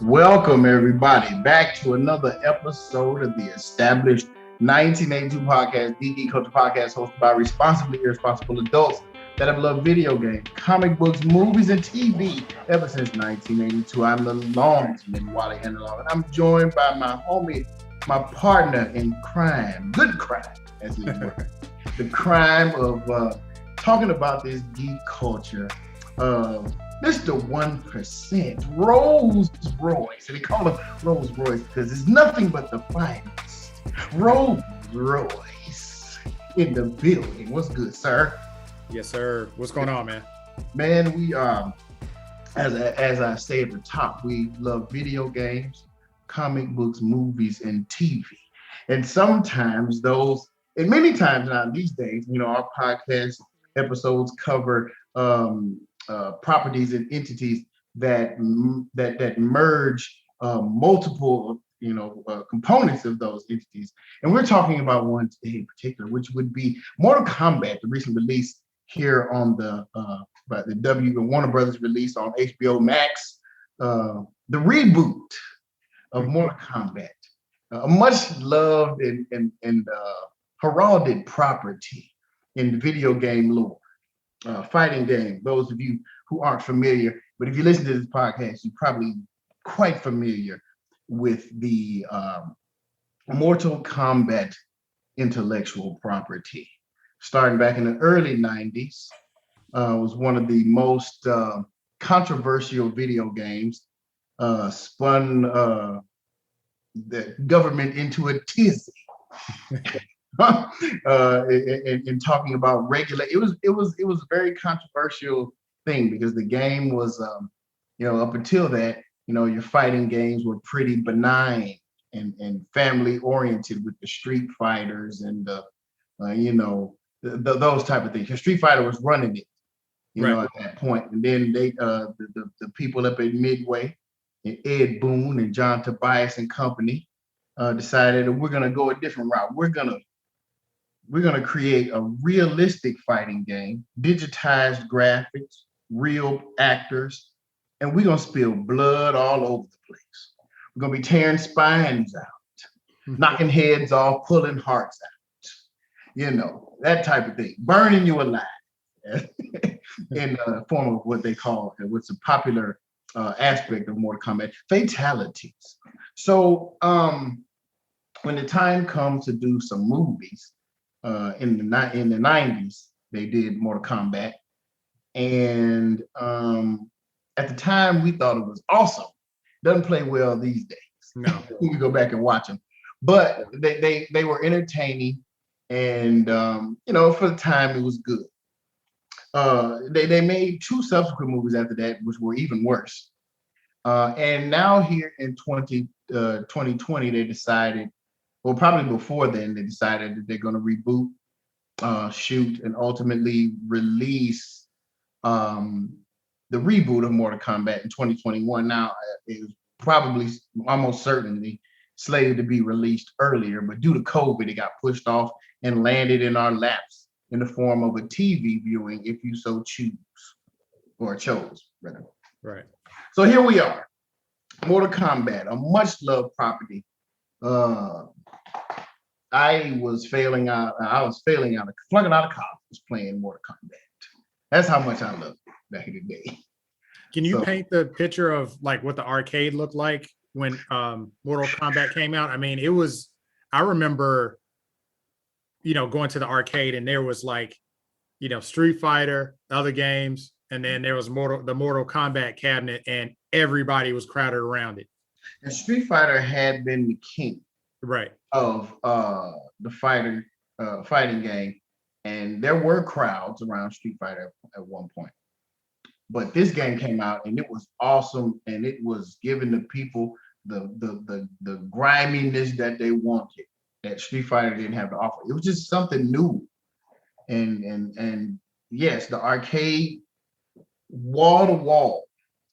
Welcome, everybody, back to another episode of the established 1982 podcast, the Geek Culture Podcast, hosted by responsibly irresponsible adults that have loved video games, comic books, movies, and TV ever since 1982. I'm the longsman, Wally and Rowls, and I'm joined by my homie, my partner in crime, good crime, as it were. The crime of talking about this geek culture. Mr. 1%, Rolls Royce. And they call him Rolls Royce because it's nothing but the finest. Rolls Royce in the building. What's good, sir? Yes, sir. What's going on, man? Man, we as I say at the top, we love video games, comic books, movies, and TV. And sometimes those, and many times now these days, our podcast episodes cover properties and entities that merge multiple components of those entities, and we're talking about one today in particular, which would be Mortal Kombat, the recent release here on the by the Warner Brothers release on HBO Max, the reboot of Mortal Kombat, a much loved and heralded property in the video game lore. Fighting game. Those of you who aren't familiar, but if you listen to this podcast, you're probably quite familiar with the Mortal Kombat intellectual property. Starting back in the early 90s, was one of the most controversial video games, spun the government into a tizzy. In talking about it was a very controversial thing because the game was up until that, your fighting games were pretty benign and family oriented with the Street Fighters and those type of things. Because Street Fighter was running it, at that point, and then they the people up at Midway, Ed Boon and John Tobias and company decided that we're gonna go a different route. We're going to create a realistic fighting game, digitized graphics, real actors, and we're going to spill blood all over the place. We're going to be tearing spines out, knocking heads off, pulling hearts out, that type of thing, burning you alive in the form of what they call, what's a popular aspect of Mortal Kombat, fatalities. So when the time comes to do some movies, in the 90s, they did Mortal Kombat, and at the time we thought it was awesome. Doesn't play well these days. No, you go back and watch them, but they were entertaining, and for the time it was good. They made two subsequent movies after that, which were even worse. And now here in 2020, they decided. Well, probably before then, they decided that they're going to reboot, shoot, and ultimately release the reboot of Mortal Kombat in 2021. Now, it was probably almost certainly slated to be released earlier, but due to COVID, it got pushed off and landed in our laps in the form of a TV viewing, if you so choose, or chose, rather. Right. So here we are, Mortal Kombat, a much-loved property. I was flunking out of college playing Mortal Kombat. That's how much I loved it back in the day. Can you paint the picture of like what the arcade looked like when Mortal Kombat came out? I mean, I remember, going to the arcade and there was like, Street Fighter, other games, and then there was the Mortal Kombat cabinet and everybody was crowded around it. And Street Fighter had been the king. Right. Of the fighting game, and there were crowds around Street Fighter at one point. But this game came out and it was awesome, and it was giving the people the griminess that they wanted that Street Fighter didn't have to offer. It was just something new, and yes, the arcade wall to wall.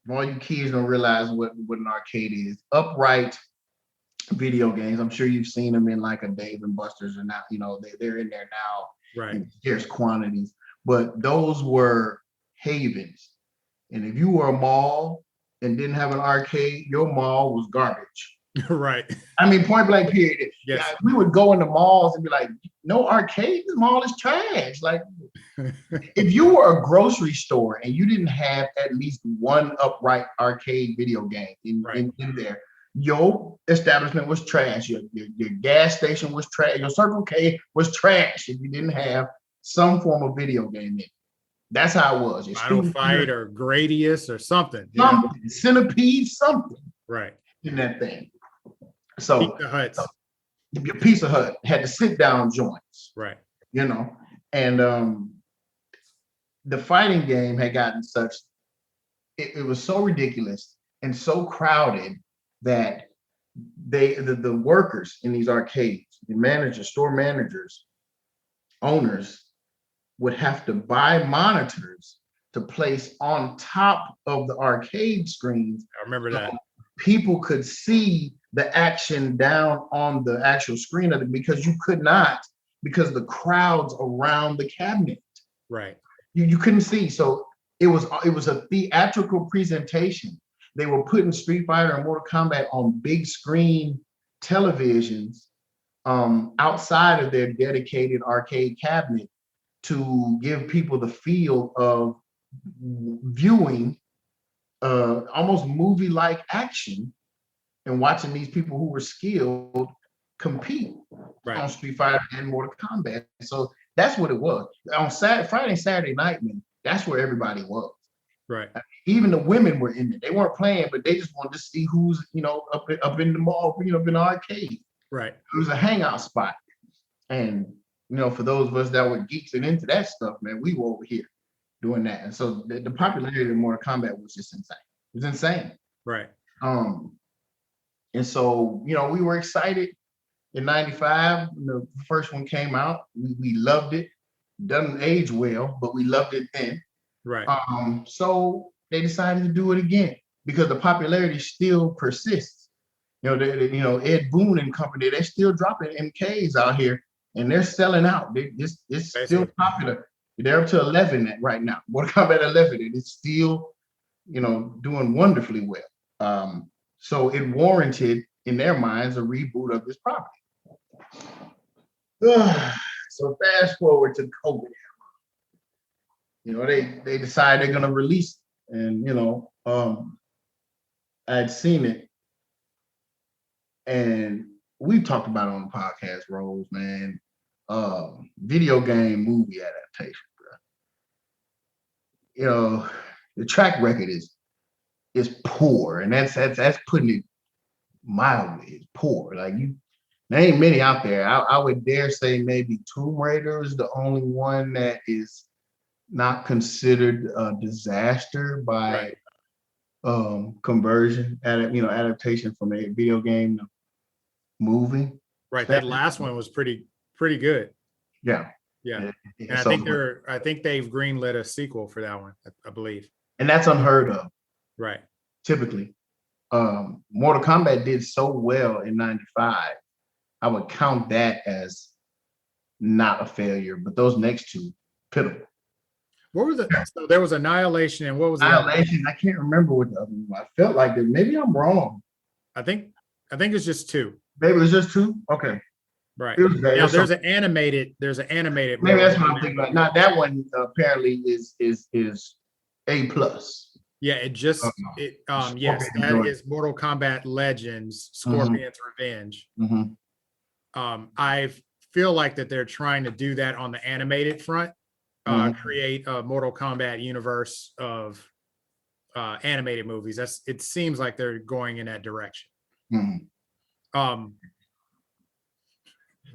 All you kids don't realize what an arcade is. Upright video games. I'm sure you've seen them in like a Dave and Buster's, or now, they're in there now, right, in scarce quantities. But those were havens, and if you were a mall and didn't have an arcade, your mall was garbage. Right. I mean, point blank period. Yeah, Yes. we would go into malls and be like, no arcade, this mall is trash. Like, if you were a grocery store and you didn't have at least one upright arcade video game Right. in there, your establishment was trash. Your gas station was trash. Your Circle K was trash if you didn't have some form of video game in it. That's how it was. Your Final student Fight or Gradius or something. something, Centipede, something Right. in that thing. So Pizza Huts. your Pizza Hut had the sit down joints, Right. you know, and the fighting game had gotten such, it was so ridiculous and so crowded that the workers in these arcades, the managers, store managers, owners would have to buy monitors to place on top of the arcade screens. I remember that. People could see the action down on the actual screen of it, because you could not, because the crowds around the cabinet. Right. You couldn't see. So it was a theatrical presentation. They were putting Street Fighter and Mortal Kombat on big screen televisions outside of their dedicated arcade cabinet to give people the feel of viewing almost movie-like action and watching these people who were skilled compete on Street Fighter and Mortal Kombat. So that's what it was. On Friday and Saturday night, man, that's where everybody was. Right. Even the women were in it. They weren't playing, but they just wanted to see who's, up in the mall, up in the arcade. Right. It was a hangout spot. And, for those of us that were geeks and into that stuff, man, we were over here doing that. And so the popularity of Mortal Kombat was just insane. It was insane. Right. And so, we were excited in 95 when the first one came out. We loved it. Doesn't age well, but we loved it then. Right. So they decided to do it again because the popularity still persists. Ed Boon and company, they're still dropping MKs out here and they're selling out. It's still popular. They're up to 11 right now. Mortal Kombat 11, and it's still, doing wonderfully well. So it warranted, in their minds, a reboot of this property. So fast forward to COVID. They decide they're gonna release it. And I'd seen it, and we've talked about it on the podcast, Rose, man. Video game movie adaptation, bro. The track record is poor, and that's putting it mildly. It's poor. Like, there ain't many out there. I would dare say maybe Tomb Raider is the only one that is not considered a disaster by conversion, adaptation from a video game to movie. Right. That last one was pretty good. Yeah. Yeah. And So, I think they've greenlit a sequel for that one, I believe. and that's unheard of. Right. Typically. Mortal Kombat did so well in 95. I would count that as not a failure, but those next two, pitiful. What was it? So there was Annihilation, and what was Annihilation? I can't remember what the other one. I felt like that. Maybe I'm wrong. I think it's just two. Maybe it was just two. Okay. Right. Now, there's an animated. Maybe that's what I'm thinking about. Now that one apparently is A+. Yeah, it just yes, that is Mortal Kombat Legends: Scorpion's Revenge. Mm-hmm. I feel like that they're trying to do that on the animated front. Create a Mortal Kombat universe of animated movies. It seems like they're going in that direction. Mm-hmm.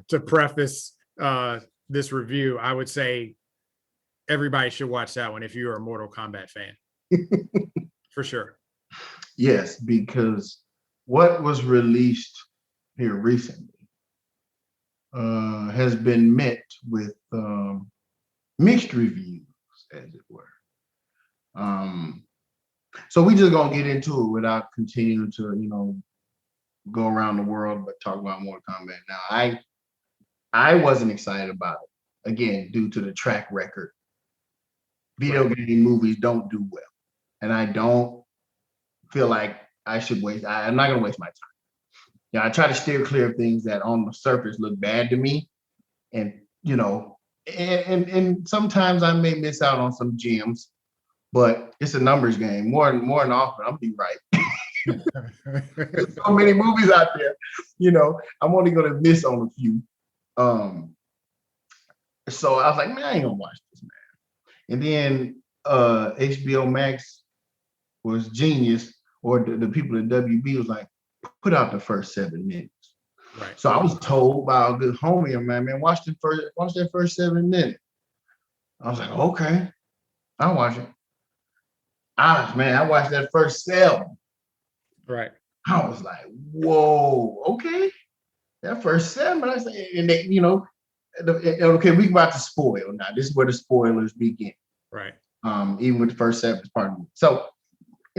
To preface this review, I would say everybody should watch that one if you're a Mortal Kombat fan. For sure. Yes, because what was released here recently has been met with mixed reviews, as it were. So we just gonna get into it without continuing to go around the world, but talk about Mortal Kombat. Now, I wasn't excited about it, again, due to the track record. Video game movies don't do well, and I don't feel like I should waste. I'm not gonna waste my time. Yeah, I try to steer clear of things that on the surface look bad to me, and you know, and sometimes I may miss out on some gems, but it's a numbers game. More than often, I'll be right. There's so many movies out there, I'm only gonna miss on a few. Um, so I was like, man, I ain't gonna watch this, man. And then HBO Max was genius, or the people at WB was like, put out the first 7 minutes. Right. So I was told by a good homie of mine, man, watch that first 7 minutes. I was like, okay, I'll watch it. I watched that first 7. Right. I was like, whoa, okay. That first 7, I said, and they, okay, we about to spoil now. This is where the spoilers begin. Right. Even with the first 7 part of the movie. So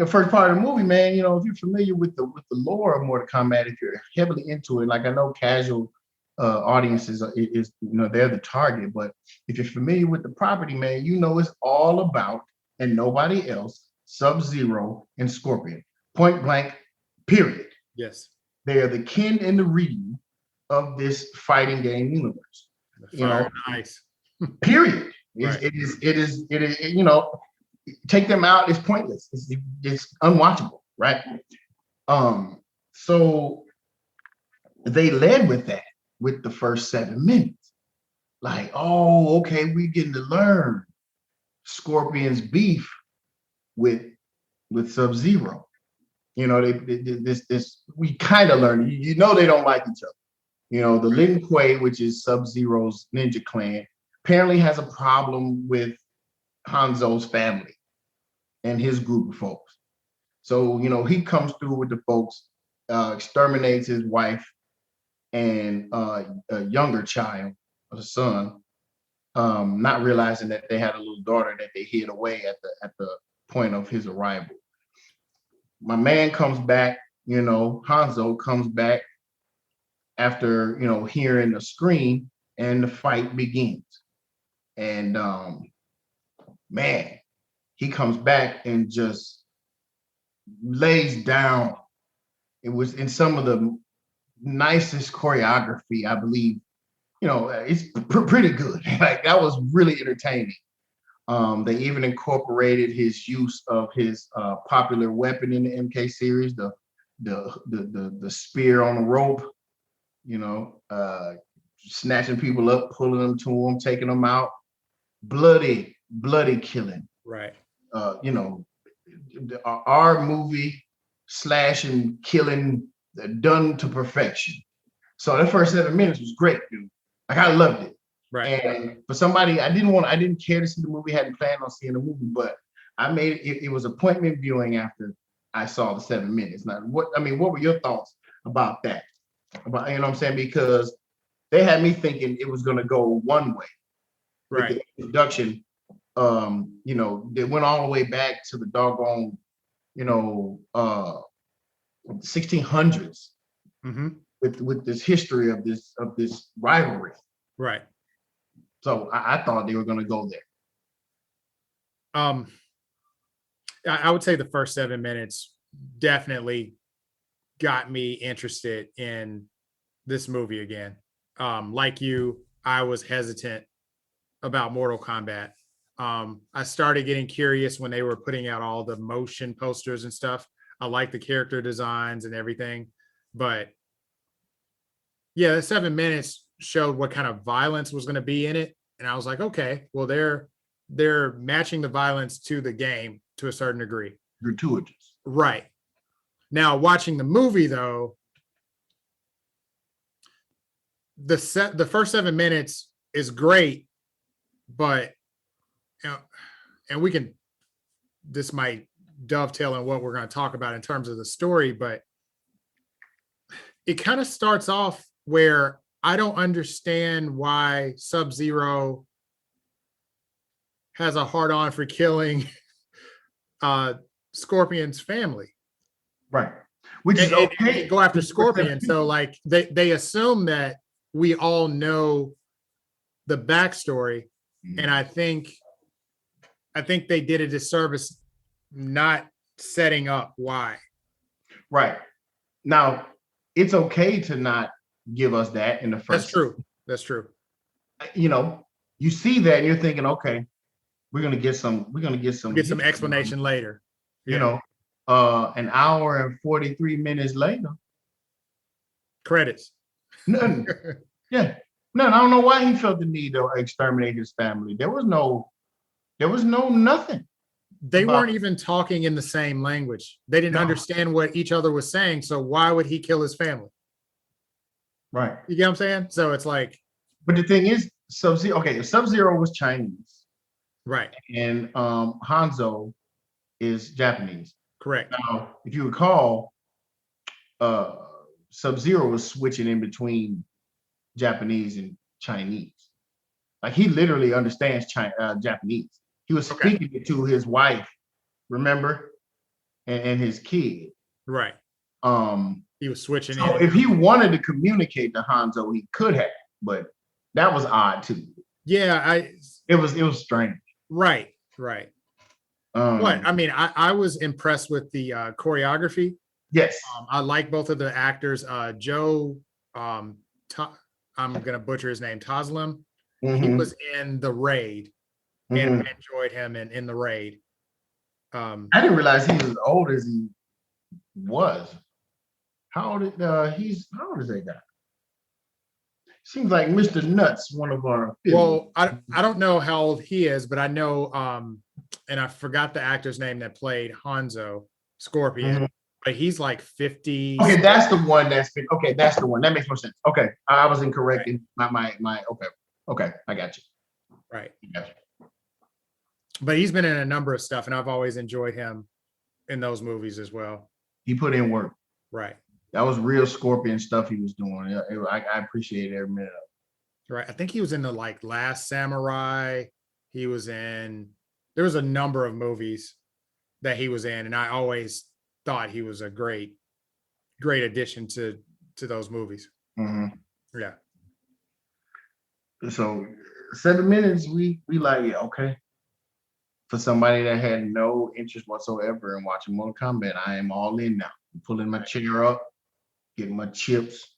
first part of the movie, man, if you're familiar with the lore of Mortal Kombat, if you're heavily into it, like I know casual audiences is they're the target, but if you're familiar with the property, man, it's all about and nobody else, Sub-Zero and Scorpion, point blank, period. Yes. They are the kin and the Ryu of this fighting game universe. Nice. Period. Right. It is. Take them out, it's pointless. It's unwatchable, right? So they led with that with the first 7 minutes. Like, oh, okay, we're getting to learn Scorpion's beef with Sub-Zero. This we kind of learned. They don't like each other. The Lin Kuei, which is Sub-Zero's ninja clan, apparently has a problem with Hanzo's family and his group of folks. So, he comes through with the folks, exterminates his wife and a younger child, a son, not realizing that they had a little daughter that they hid away at the point of his arrival. My man comes back, Hanzo comes back after, hearing the scream, and the fight begins. And man, he comes back and just lays down. It was in some of the nicest choreography, I believe. It's pretty good. Like, that was really entertaining. They even incorporated his use of his popular weapon in the MK series, the spear on a rope. Snatching people up, pulling them to him, taking them out. Bloody killing. Right. Our movie slashing, killing, done to perfection. So that first 7 minutes was great, dude. Like, I loved it. Right. And for somebody, I didn't care to see the movie, hadn't planned on seeing the movie, but I made it. It was appointment viewing after I saw the 7 minutes. Now, what were your thoughts about that? About, what I'm saying? Because they had me thinking it was going to go one way. Right. With the introduction, they went all the way back to the doggone, 1600s, mm-hmm. with this history of this rivalry. Right. So I thought they were going to go there. I would say the first 7 minutes definitely got me interested in this movie again. Like you, I was hesitant about Mortal Kombat. I started getting curious when they were putting out all the motion posters and stuff. I like the character designs and everything, but yeah, the 7 minutes showed what kind of violence was going to be in it, and I was like, okay, well, they're matching the violence to the game to a certain degree. Gratuitous. Right. Now, watching the movie though, the first 7 minutes is great, but and this might dovetail in what we're going to talk about in terms of the story, but it kind of starts off where I don't understand why Sub-Zero has a hard-on for killing Scorpion's family. Right. Which is okay. Go after Scorpion. So like they assume that we all know the backstory. Mm-hmm. And I think they did a disservice not setting up why. Right. Now, it's okay to not give us that in the That's first. true. That's true. You know, you see that and you're thinking, okay, we're gonna get some. We're gonna get some. We'll get some explanation later. You know, an hour and 43 minutes later. Credits. Nothing. Yeah. None. I don't know why he felt the need to exterminate his family. There was no nothing. They weren't even talking in the same language. They didn't understand what each other was saying. So why would he kill his family? Right. You get what I'm saying? So it's like. But the thing is, Sub-Zero, okay, Sub-Zero was Chinese. Right. And Hanzo is Japanese. Correct. Now, if you recall, Sub-Zero was switching in between Japanese and Chinese. Like he literally understands Japanese. He was speaking it to his wife, remember, and his kid. Right. He was switching. So if he wanted to communicate to Hanzo, he could have, but that was odd too. Yeah, it was strange. Right. But I mean, I was impressed with the choreography. Yes. I like both of the actors. Joe, I'm gonna butcher his name, Taslim. Mm-hmm. He was in The Raid, and I enjoyed him in The Raid. I didn't realize he was as old as he was. How old is that guy? Seems like Mr. Nuts, one of our. Well, I don't know how old he is, but I know, and I forgot the actor's name that played Hanzo Scorpion, but he's like 50. Okay, that's the one that's been. Okay, that's the one that makes more sense. Okay, I was incorrect in my. Okay, I got you. Right. I got you. But he's been in a number of stuff, and I've always enjoyed him in those movies as well. He put in work. Right. That was real Scorpion stuff he was doing. I appreciate every minute of it. Right. I think he was in the Last Samurai. He was in. There was a number of movies that he was in, and I always thought he was a great addition to those movies. Mm-hmm. Yeah. So 7 minutes, we like, yeah, okay. For somebody that had no interest whatsoever in watching Mortal Kombat, I am all in now. I'm pulling my chair up, getting my chips,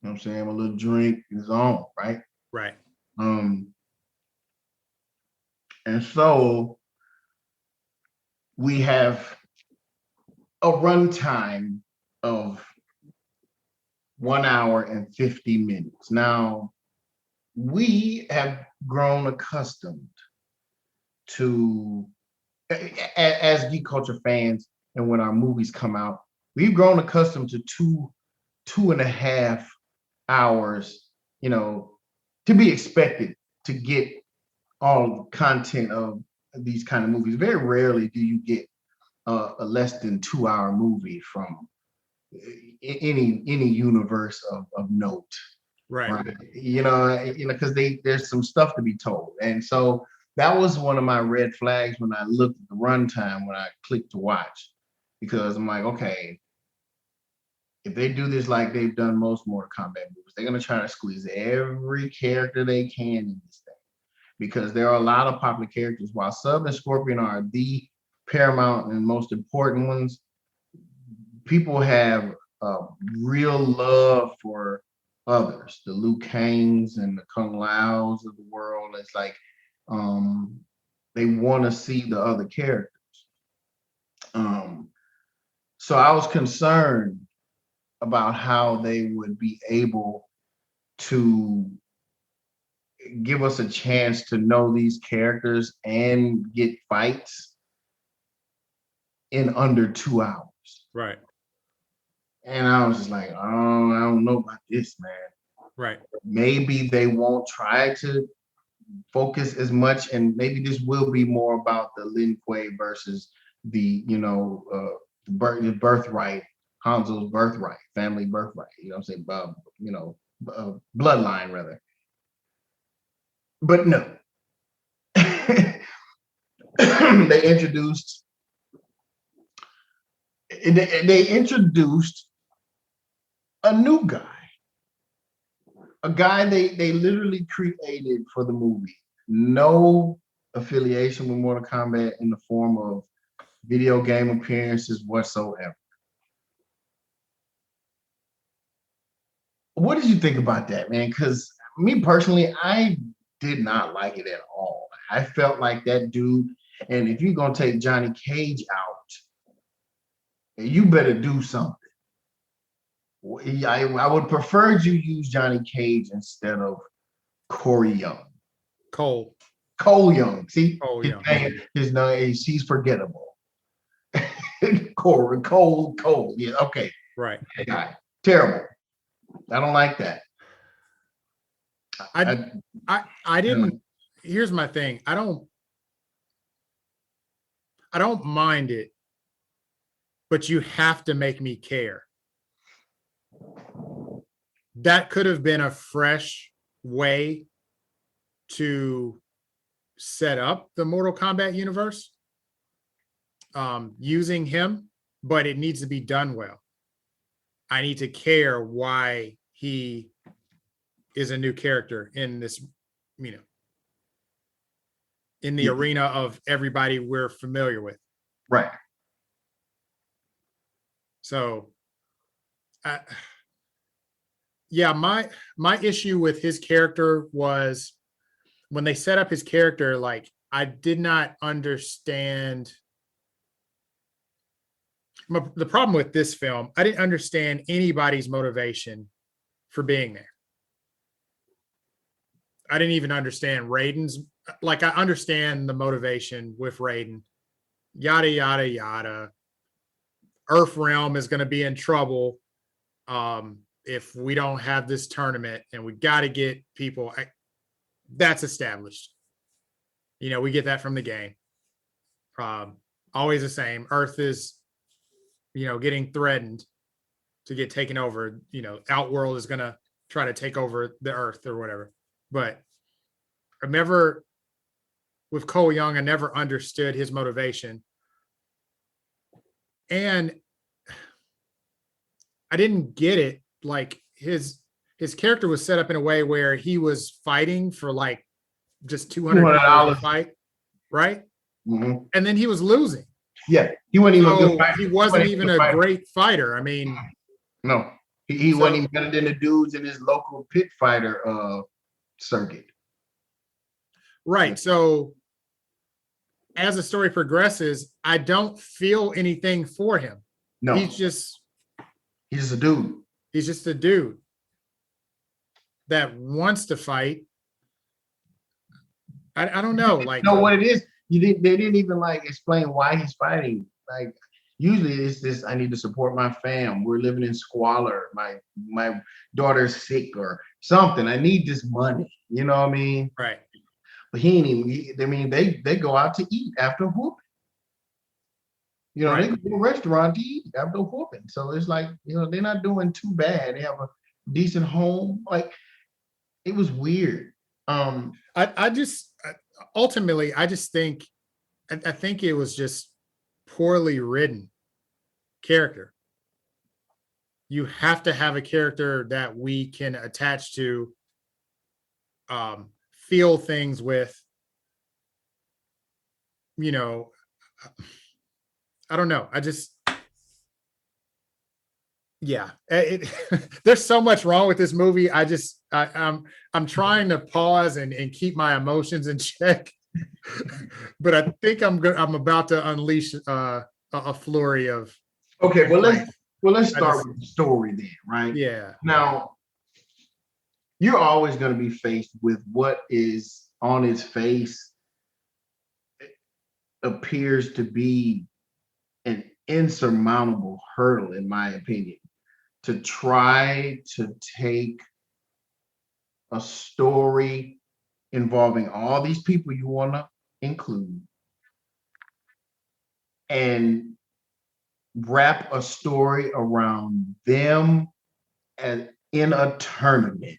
you know what I'm saying, my little drink is on, right? Right. And so we have a runtime of 1 hour and 50 minutes. Now, we have grown accustomed to, as geek culture fans, and when our movies come out, we've grown accustomed to 2.5 hours, to be expected to get all the content of these kind of movies. Very rarely do you get a less than 2 hour movie from any universe of note. Right. Because there's some stuff to be told. And so that was one of my red flags when I looked at the runtime when I clicked to watch, because I'm like, okay, if they do this like they've done most Mortal Kombat movies, they're gonna try to squeeze every character they can in this thing, because there are a lot of popular characters. While Sub and Scorpion are the paramount and most important ones, people have real love for others, the Liu Kangs and the Kung Laos of the world. It's like they want to see the other characters. So I was concerned about how they would be able to give us a chance to know these characters and get fights in under 2 hours. Right. And I was just like, oh, I don't know about this, man. Right. Maybe they won't try to focus as much, and maybe this will be more about the Lin Kuei versus the birthright, Hanzo's birthright, family birthright. You know what I'm saying? Bloodline rather. But no, they introduced a new guy. A guy they literally created for the movie. No affiliation with Mortal Kombat in the form of video game appearances whatsoever. What did you think about that, man? Because me personally, I did not like it at all. I felt like that dude, and if you're gonna take Johnny Cage out, you better do something. I would prefer you use Johnny Cage instead of Corey Young. Cole. Cole Young. See, Cole Young. his name, he's forgettable. Cole. Yeah, okay. Right. That guy. Terrible. I don't like that. I didn't. Here's my thing. I don't mind it, but you have to make me care. That could have been a fresh way to set up the Mortal Kombat universe, using him, but it needs to be done well. I need to care why he is a new character in this, in the arena of everybody we're familiar with. Right. So, yeah, my issue with his character was when they set up his character, like I did not understand. The problem with this film, I didn't understand anybody's motivation for being there. I didn't even understand Raiden's. Like, I understand the motivation with Raiden, yada, yada, yada. Earth Realm is going to be in trouble if we don't have this tournament, and we got to get people. That's established. We get that from the game. Always the same. Earth is, getting threatened to get taken over. Outworld is going to try to take over the Earth or whatever. But I've never, with Cole Young, I never understood his motivation. And I didn't get it. Like his character was set up in a way where he was fighting for like just $200 a fight, right? Mm-hmm. And then he was losing. Yeah, he wasn't even a good fighter. He wasn't even a great fighter. I mean, no, he wasn't even better than the dudes in his local pit fighter circuit. Right. So as the story progresses, I don't feel anything for him. No, he's just a dude. He's just a dude that wants to fight. I don't know. Like, you know what it is? They didn't even like explain why he's fighting. Like, usually it's this: I need to support my fam. We're living in squalor. My daughter's sick or something. I need this money. You know what I mean? Right. But he ain't even. I mean, they go out to eat after whooping. Right. They go to a restaurant to eat after whooping. So it's like, they're not doing too bad. They have a decent home. Like, it was weird. I just ultimately, I just think, I think it was just poorly written character. You have to have a character that we can attach to, feel things with, I don't know. There's so much wrong with this movie. I'm trying to pause and keep my emotions in check, but I think I'm about to unleash a flurry of. Okay, well let's start with the story then, right? Yeah. Now, you're always going to be faced with what is on its face appears to be an insurmountable hurdle, in my opinion, to try to take a story involving all these people you want to include and wrap a story around them and in a tournament.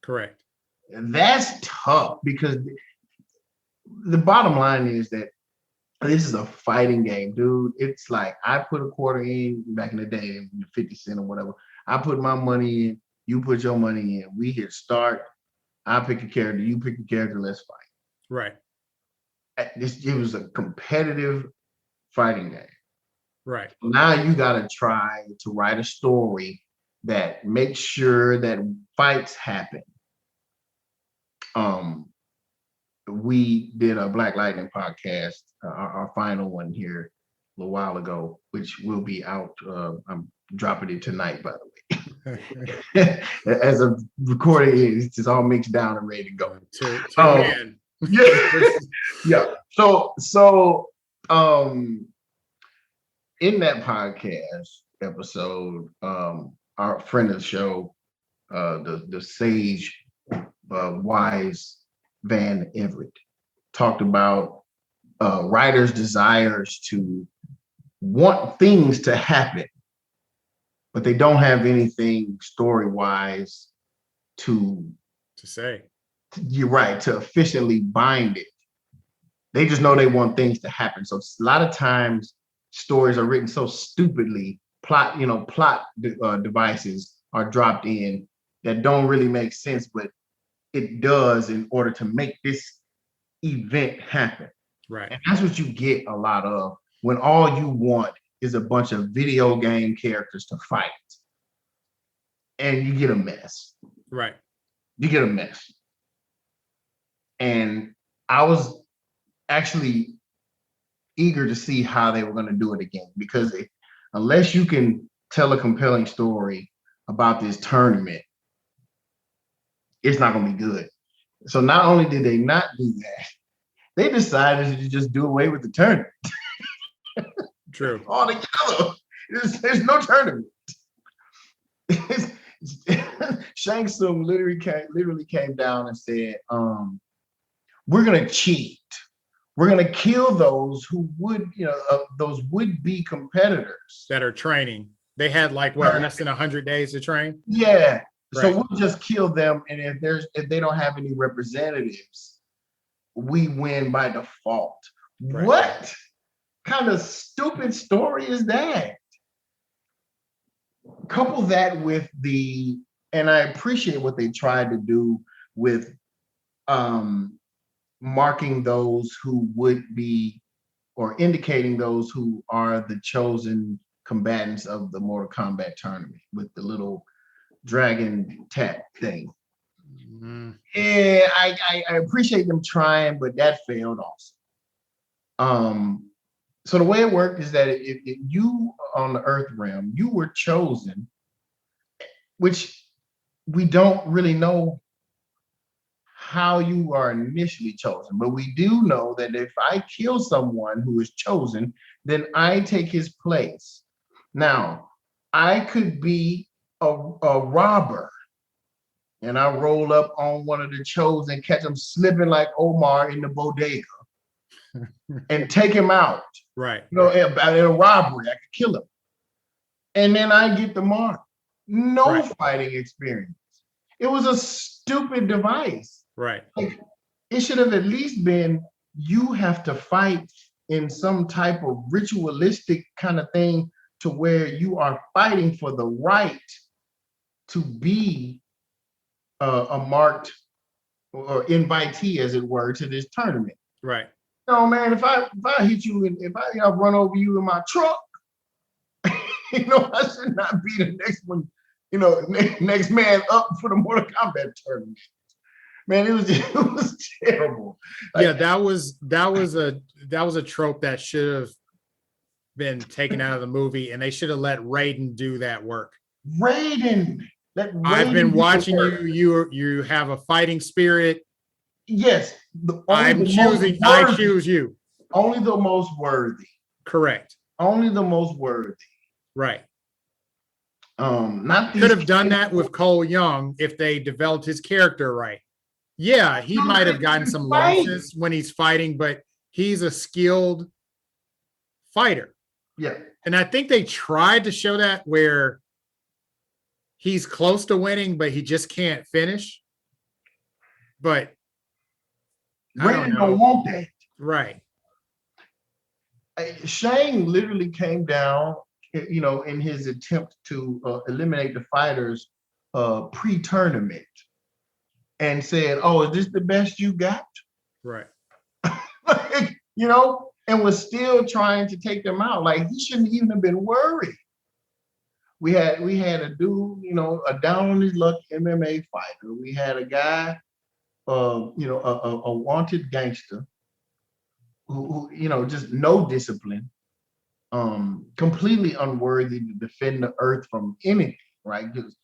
Correct. And that's tough because the bottom line is that this is a fighting game, dude. It's like I put a quarter in back in the day, 50 cents or whatever. I put my money in, you put your money in. We hit start. I pick a character, you pick a character, let's fight. Right. It was a competitive fighting game. Right. Now you got to try to write a story that makes sure that fights happen. We did a Black Lightning podcast, our final one here a little while ago, which will be out. I'm dropping it tonight, by the way. As of recording, it's all mixed down and ready to go. Yeah, yeah. So, in that podcast episode, our friend of the show, the sage, wise Van Everett, talked about writers' desires to want things to happen, but they don't have anything story-wise to say. You're right, to efficiently bind it. They just know they want things to happen. So a lot of times stories are written so stupidly, plot devices are dropped in that don't really make sense, but it does in order to make this event happen. Right. And that's what you get a lot of when all you want is a bunch of video game characters to fight. And you get a mess. Right. You get a mess. And I was actually eager to see how they were going to do it again, because unless you can tell a compelling story about this tournament, it's not going to be good. So not only did they not do that, they decided to just do away with the tournament. True. Altogether, there's no tournament. Shang Tsung literally came down and said, we're going to cheat. We're going to kill those who would, those would-be competitors that are training. They had less than 100 days to train. Yeah. Right. So we'll just kill them. And if they don't have any representatives, we win by default. Right. What kind of stupid story is that? Couple that with and I appreciate what they tried to do with marking those who would be, or indicating those who are the chosen combatants of the Mortal Kombat tournament with the little dragon tap thing. Mm-hmm. Yeah, I appreciate them trying, but that failed also. So the way it worked is that if you on the Earth realm, you were chosen, which we don't really know how you are initially chosen, but we do know that if I kill someone who is chosen, then I take his place. Now, I could be a robber, and I roll up on one of the chosen, catch him slipping like Omar in the bodega, and take him out. Right. In a robbery, I could kill him. And then I get the mark. No fighting experience. It was a stupid device. Right. It should have at least been, you have to fight in some type of ritualistic kind of thing to where you are fighting for the right to be a marked or invitee, as it were, to this tournament. Right. No, man, if I hit you, if I run over you in my truck, I should not be the next one, next man up for the Mortal Kombat tournament. Man, it was terrible. That was a trope that should have been taken out of the movie, and they should have let Raiden do that work. I've been watching you. You have a fighting spirit. Yes. I choose you. Only the most worthy. Correct. Only the most worthy. Right. Not could have done that with Cole Young if they developed his character right. Yeah, he might have gotten some losses when he's fighting, but he's a skilled fighter. Yeah. And I think they tried to show that where he's close to winning, but he just can't finish. But Raiden don't want that. Right. Shang literally came down, in his attempt to eliminate the fighters pre-tournament, and said, "Oh, is this the best you got?" Right. And and was still trying to take them out. Like he shouldn't even have been worried. We had a dude, a down on his luck MMA fighter. We had a guy, a wanted gangster who just no discipline, completely unworthy to defend the earth from anything, right? Because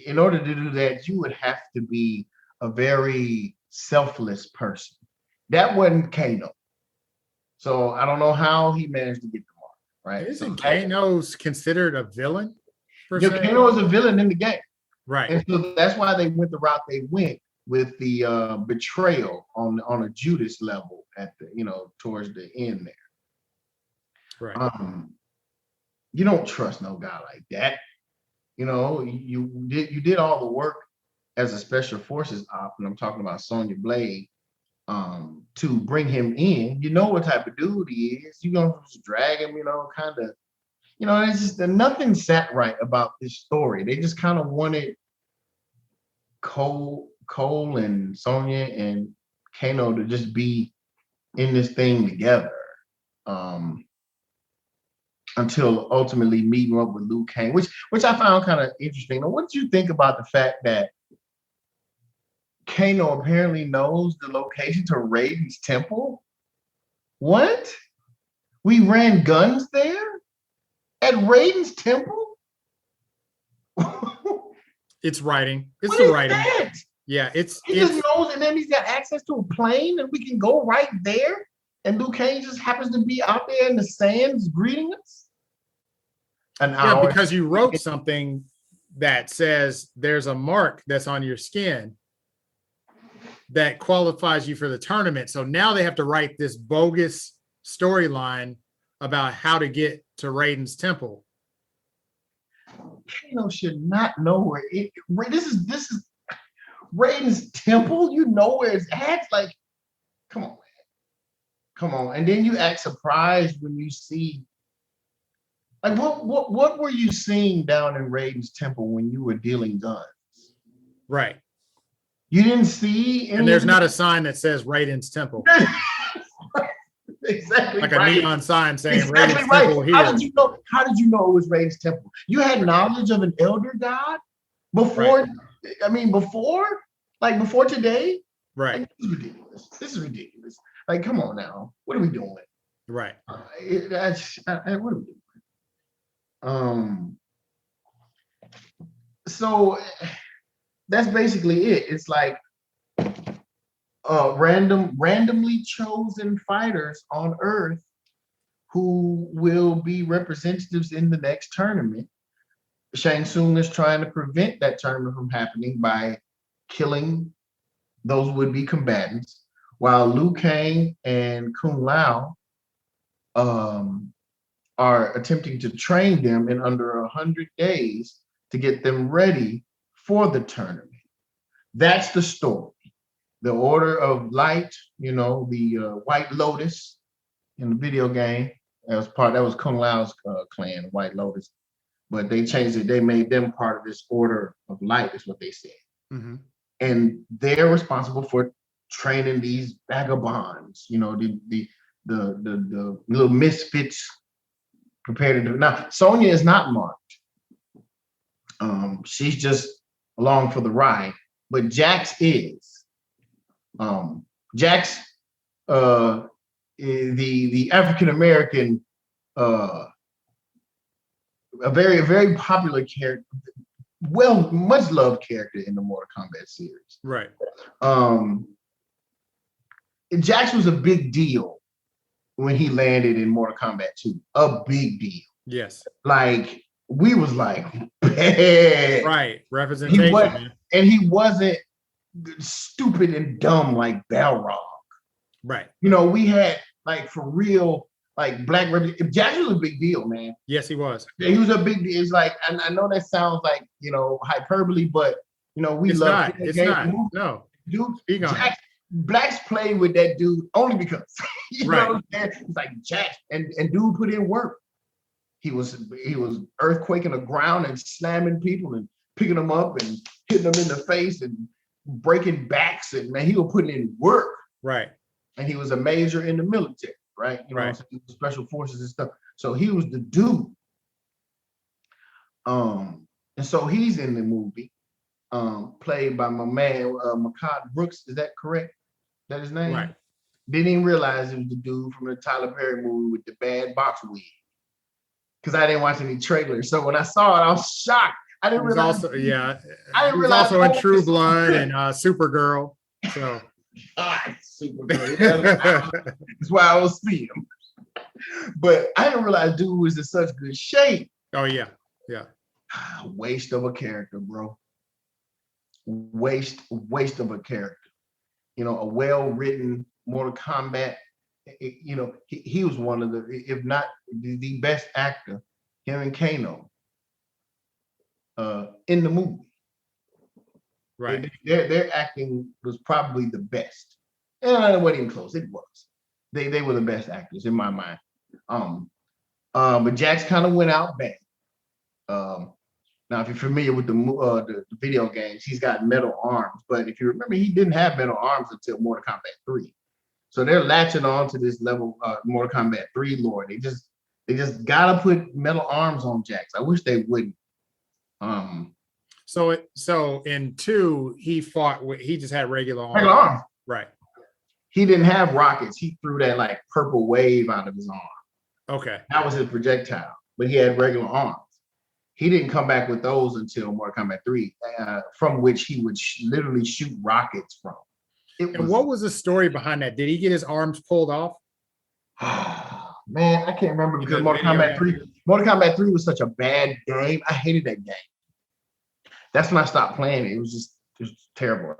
in order to do that, you would have to be a very selfless person. That wasn't Kano. So I don't know how he managed to get the mark, right? Isn't So Kano's considered a villain? Kano is a villain in the game. Right. And so that's why they went the route they went with the betrayal on a Judas level at the, towards the end there. Right. You don't trust no guy like that. You did all the work as a special forces op, and I'm talking about Sonya Blade, to bring him in. You know what type of dude he is. You're gonna just drag him, kind of, it's just nothing sat right about this story. They just kind of wanted Cole and Sonya and Kano to just be in this thing together. Until ultimately meeting up with Liu Kang, which I found kind of interesting. Now, what did you think about the fact that Kano apparently knows the location to Raiden's temple? What? We ran guns there at Raiden's temple? It's writing. It's what the is writing. That? Yeah, he just knows, and then he's got access to a plane, and we can go right there. And Liu Kang just happens to be out there in the sands greeting us. Yeah, because you wrote something that says there's a mark that's on your skin that qualifies you for the tournament. So now they have to write this bogus storyline about how to get to Raiden's temple. Kano should not know where this is Raiden's temple. You know where it's at. Like, come on, man. Come on. And then you act surprised when you see. Like what were you seeing down in Raiden's temple when you were dealing guns? Right. You didn't see any. And there's not a sign that says Raiden's temple. Exactly. Like right. a neon sign saying exactly Raiden's right. temple here. How did you know it was Raiden's temple? You had knowledge of an elder god before. Right. I mean, before today. Right. Like, this is ridiculous. Like, come on now. What are we doing? Right. What are we doing? So that's basically it. It's like randomly chosen fighters on Earth who will be representatives in the next tournament. Shang Tsung is trying to prevent that tournament from happening by killing those would-be combatants, while Liu Kang and Kung Lao are attempting to train them in under 100 days to get them ready for the tournament. That's the story. The Order of Light, the White Lotus in the video game, that was Kung Lao's clan, White Lotus, but they changed it. They made them part of this Order of Light, is what they said. Mm-hmm. And they're responsible for training these vagabonds, the little misfits prepared to do. Now, Sonya is not marked. She's just along for the ride, but Jax is. Jax, the African American, a very popular character, much loved character in the Mortal Kombat series. Right. Jax was a big deal when he landed in Mortal Kombat 2. A big deal. Yes. Like, we was like, bad. Right. Representation. He wasn't stupid and dumb like Balrog. Right. We had, like, for real, like, black representation. Jax was a big deal, man. Yes, he was. He was a big deal. It's like, I know that sounds like, hyperbole, but, we it's love it. It's not. No. Dude, Jax, blacks play with that dude only because. you right. know what I'm saying? It's like Jax, and dude put in work. He was earthquaking the ground and slamming people and picking them up and hitting them in the face and breaking backs, and man, he was putting in work. Right. And he was a major in the military. right? You know Right. what I'm saying? Special forces and stuff. So he was the dude. And so he's in the movie, played by my man Makad Brooks. Is that correct? That his name? Right. Didn't even realize it was the dude from the Tyler Perry movie with the bad box wig. Because I didn't watch any trailers. So when I saw it, I was shocked. I didn't realize. Also, he he was also in True Blood and Supergirl. So God, Supergirl. That's why I was see him. But I didn't realize dude was in such good shape. Oh yeah. Waste of a character, bro. Waste of a character. You know, a well-written Mortal Kombat. You know, he was one of the, if not the best actor, him and Kano, in the movie. Right. Their acting was probably the best. And it wasn't even close. It was. They were the best actors in my mind. But Jax kind of went out bad. Now, if you're familiar with the video games, he's got metal arms. But if you remember, he didn't have metal arms until Mortal Kombat 3. So they're latching on to this level, Mortal Kombat 3 lore. They just gotta put metal arms on Jax. I wish they wouldn't. So in 2, he just had regular arms. Regular arms. Right. He didn't have rockets. He threw that like purple wave out of his arm. Okay. That was his projectile, but he had regular arms. He didn't come back with those until Mortal Kombat 3, from which he would literally shoot rockets from. What was the story behind that? Did he get his arms pulled off? Man, I can't remember because Mortal Kombat 3 was such a bad game. I hated that game. That's when I stopped playing it. It was terrible.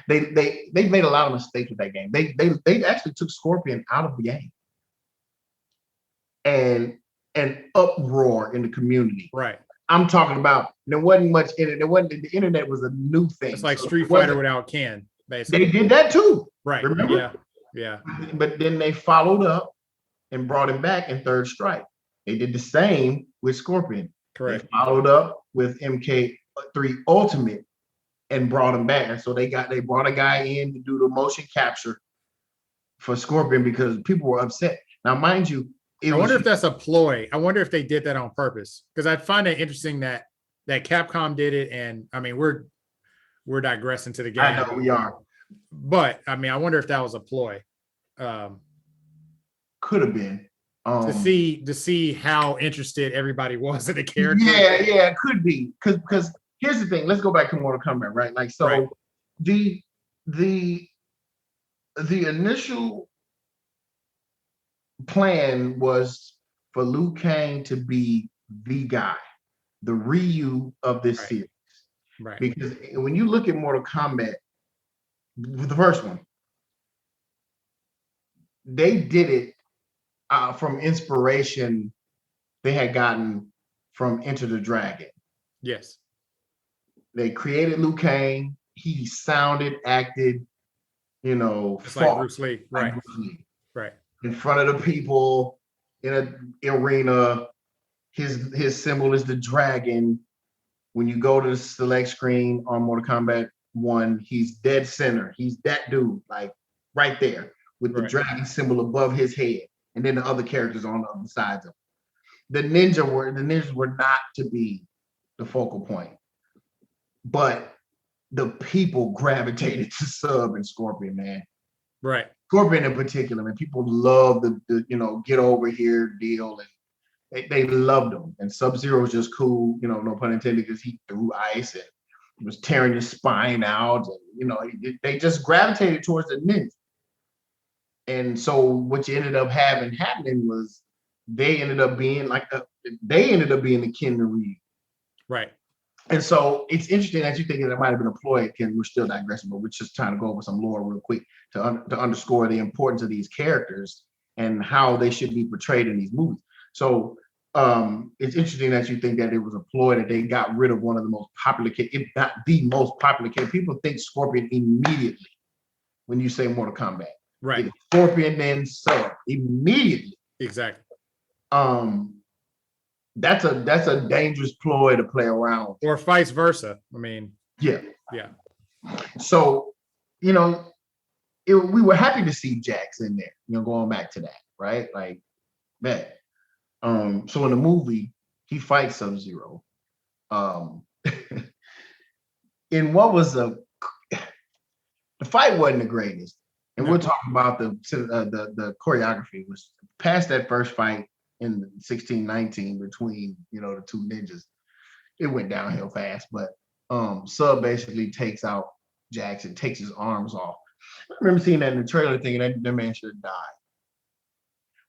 They made a lot of mistakes with that game. They actually took Scorpion out of the game. And an uproar in the community. Right. I'm talking about there wasn't much in it. The internet was a new thing. It's like Street Fighter without Ken, basically. They did that too. Right. Remember? Yeah. But then they followed up and brought him back in Third Strike. They did the same with Scorpion. Correct. They followed up with MK3 Ultimate and brought him back. And so they brought a guy in to do the motion capture for Scorpion because people were upset. Now, mind you, I wonder if that's a ploy. I wonder if they did that on purpose, because I find it interesting that Capcom did it. And I mean, we're digressing to the game. I know we are, but I mean, I wonder if that was a ploy. Could have been to see how interested everybody was in the character. Yeah, it could be because here's the thing. Let's go back to Mortal Kombat, right? Like so, right. the initial plan was for Liu Kang to be the guy, the Ryu of this series. Right. Because when you look at Mortal Kombat, the first one, they did it from inspiration they had gotten from Enter the Dragon. Yes. They created Liu Kang. He sounded, acted, just like Bruce Lee. Right. Bruce Lee. Right. In front of the people in an arena. His symbol is the dragon. When you go to the select screen on Mortal Kombat 1, he's dead center. He's that dude, like right there with the dragon symbol above his head, and then the other characters on the other sides of him. The ninjas were not to be the focal point, but the people gravitated to Sub and Scorpion, man. Right. Scorpion in particular, man. People love the get over here deal, and they loved him. And Sub-Zero was just cool, no pun intended, because he threw ice and was tearing his spine out, and they just gravitated towards the ninja. And so what you ended up happening was they ended up being the kin to Ryu. Right. And so it's interesting that you think that it might have been a ploy. Ken, we're still digressing, but we're just trying to go over some lore real quick to underscore the importance of these characters and how they should be portrayed in these movies. So it's interesting that you think that it was a ploy that they got rid of one of the most popular, if not the most popular character. People think Scorpion immediately when you say Mortal Kombat. Right. It's Scorpion, then Sub immediately. Exactly. That's a dangerous ploy to play around. Or vice versa. I mean, yeah. Yeah. So, we were happy to see Jax in there, going back to that, right? Like that. So in the movie, he fights Sub-Zero. Um, in what was the fight wasn't the greatest, and we'll talk about the choreography was past that first fight in 1619 between the two ninjas. It went downhill fast, but Sub basically takes out Jax and takes his arms off. I remember seeing that in the trailer thinking that man should have died.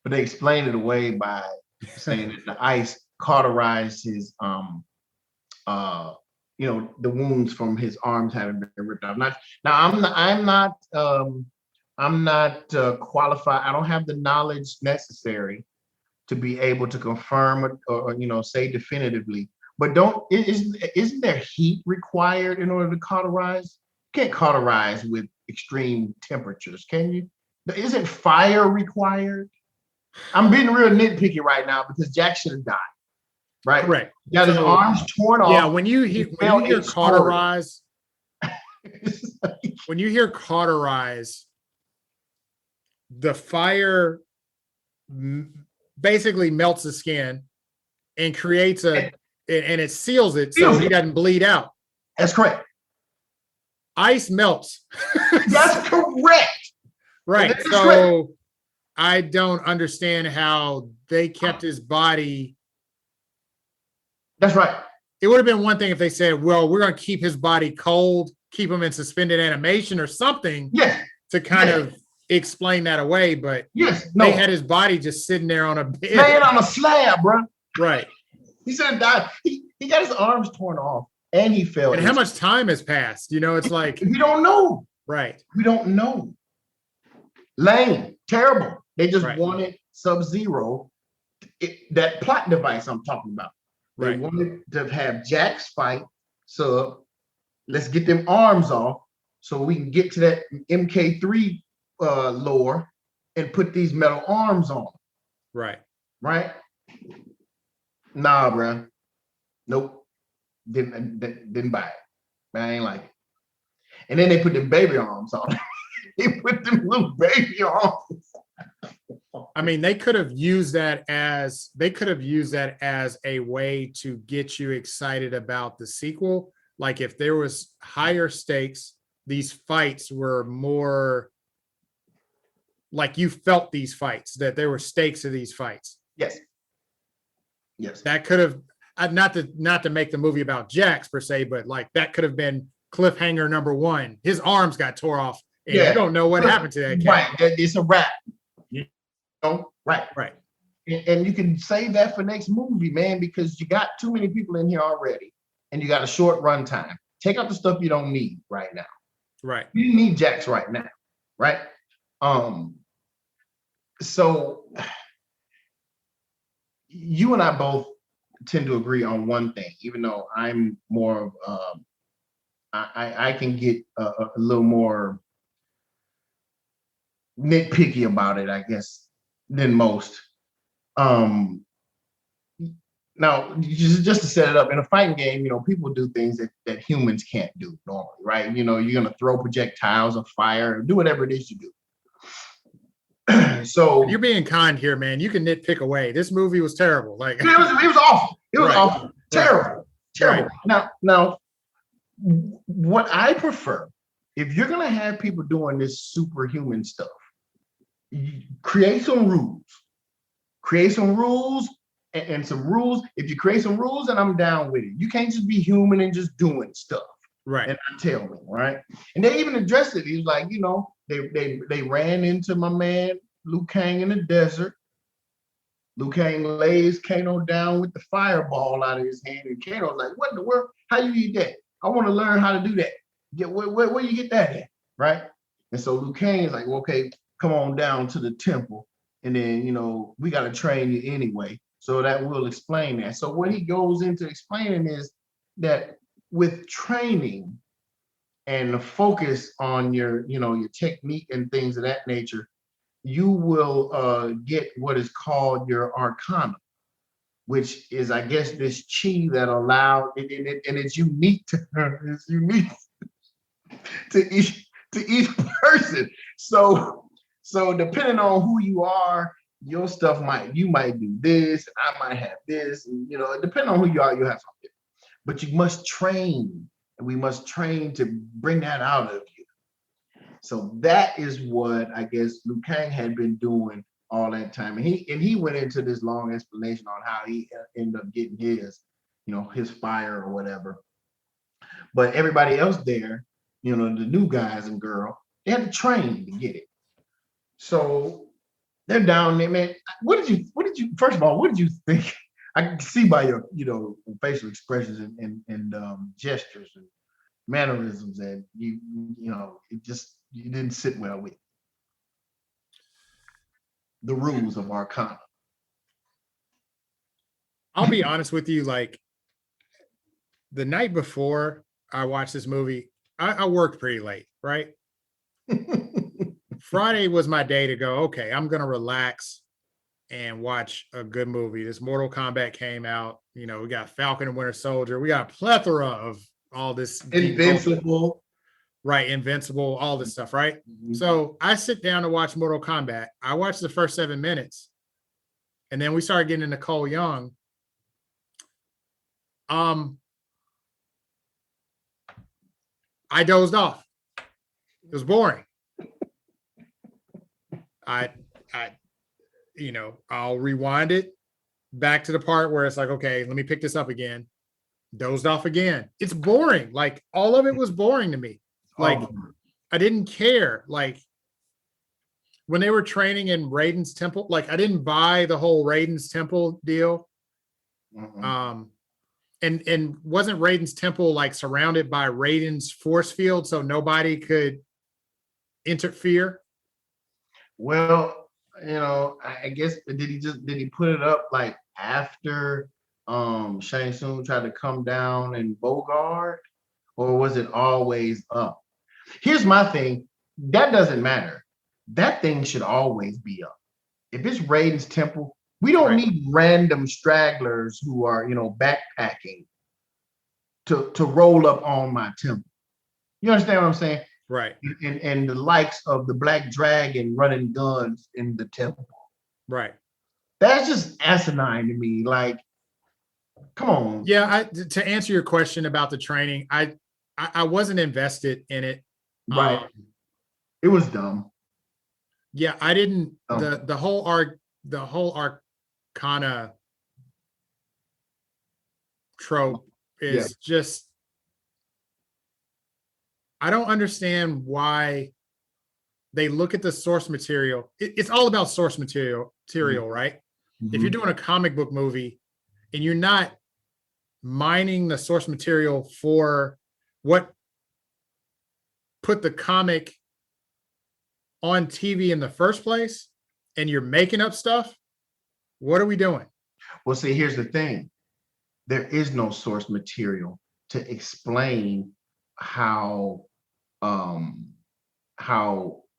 But they explained it away by saying that the ice cauterized his the wounds from his arms having been ripped off. I'm not qualified. I don't have the knowledge necessary to be able to confirm or say definitively. But isn't there heat required in order to cauterize? You can't cauterize with extreme temperatures, can you? Isn't fire required? I'm being real nitpicky right now because Jack should have died. Right. Correct. Got his arms torn off. Yeah, when you hear cauterize, when you hear cauterize, the fire basically melts the skin and creates and it seals it so he doesn't bleed out. That's correct. Ice melts. That's correct. Right. So I don't understand how they kept his body. That's right. It would have been one thing if they said, well, we're going to keep his body cold, keep him in suspended animation or something to kind of explain that away. But they had his body just sitting there on a bed. Laying on a slab, bro. Right. He said died. He got his arms torn off and he fell. And how much time has passed? It's like. We don't know. Right. We don't know. Lame. Terrible. They just wanted Sub-Zero. That plot device I'm talking about. They wanted to have Jax fight Sub. Let's get them arms off so we can get to that MK3 lore and put these metal arms on. Right. Right? Nah, bro. Nope. Didn't buy it. I ain't like it. And then they put them baby arms on. They put them little baby arms. I mean, they could have used that as a way to get you excited about the sequel. Like if there was higher stakes, these fights were more like you felt these fights, that there were stakes to these fights. Yes. That could have not to make the movie about Jax per se, but like that could have been cliffhanger number 1. His arms got tore off, and you don't know what happened to that cat. Right, it's a wrap. Right. And you can save that for next movie, man, because you got too many people in here already, and you got a short run time. Take out the stuff you don't need right now. Right. You need Jax right now, right? So you and I both tend to agree on one thing, even though I'm more of I can get a little more nitpicky about it, I guess, than most. Now, just to set it up, in a fighting game, people do things that humans can't do normally, right? You're going to throw projectiles of fire, do whatever it is you do. So you're being kind here, man. You can nitpick away. This movie was terrible. Like it was awful. It was awful. Terrible. Now, what I prefer, if you're going to have people doing this superhuman stuff, create some rules. And some rules. If you create some rules, then I'm down with it. You can't just be human and just doing stuff. Right. And not tell me, right? And they even addressed it. He was like, they ran into my man Liu Kang in the desert. Liu Kang lays Kano down with the fireball out of his hand, and Kano's like, "What in the world? How you eat that? I want to learn how to do that. Where you get that at?" Right? And so Liu Kang is like, well, "Okay, come on down to the temple, and then we got to train you anyway." So that will explain that. So what he goes into explaining is that with training and the focus on your technique and things of that nature, you will get what is called your arcana, which is, I guess, this chi that allowed, and it's unique to her. It's unique to to each person. So depending on who you are, your stuff you might do this, I might have this, and depending on who you are, you have something. But you must train, and we must train to bring that out of you. So that is what I guess Liu Kang had been doing all that time. And he went into this long explanation on how he ended up getting his fire or whatever. But everybody else there, the new guys and girl, they had to train to get it. So they're down there, man. What did you first of all, what did you think? I can see by your, facial expressions and gestures and mannerisms, and you didn't sit well with the rules of Arcana. I'll be honest with you, like the night before I watched this movie, I worked pretty late, right? Friday was my day to go, okay, I'm going to relax and watch a good movie. This Mortal Kombat came out. We got Falcon and Winter Soldier. We got a plethora of all this. Invincible. Right, Invincible, all this stuff, right? Mm-hmm. So I sit down to watch Mortal Kombat. I watched the first 7 minutes. And then we started getting into Cole Young. I dozed off. It was boring. I'll rewind it back to the part where it's like, okay, let me pick this up again. Dozed off again. It's boring. Like all of it was boring to me. Like I didn't care. Like when they were training in Raiden's temple, like I didn't buy the whole Raiden's temple deal. And wasn't Raiden's temple like surrounded by Raiden's force field so nobody could interfere? Well, I guess did he put it up like after Shang Tsung tried to come down and Bogard, or was it always up? Here's my thing. That doesn't matter. That thing should always be up. If it's Raiden's temple, we don't need random stragglers who are, backpacking to roll up on my temple. You understand what I'm saying? Right. And the likes of the Black Dragon running guns in the temple. Right. That's just asinine to me. Like, come on. Yeah, to answer your question about the training, I wasn't invested in it. Right. It was dumb. Yeah, I didn't the whole Arcana trope is just, I don't understand why they look at the source material. It's all about source material, right? Mm-hmm. If you're doing a comic book movie and you're not mining the source material for what put the comic on TV in the first place, and you're making up stuff, what are we doing? Well, see, here's the thing. There is no source material to explain how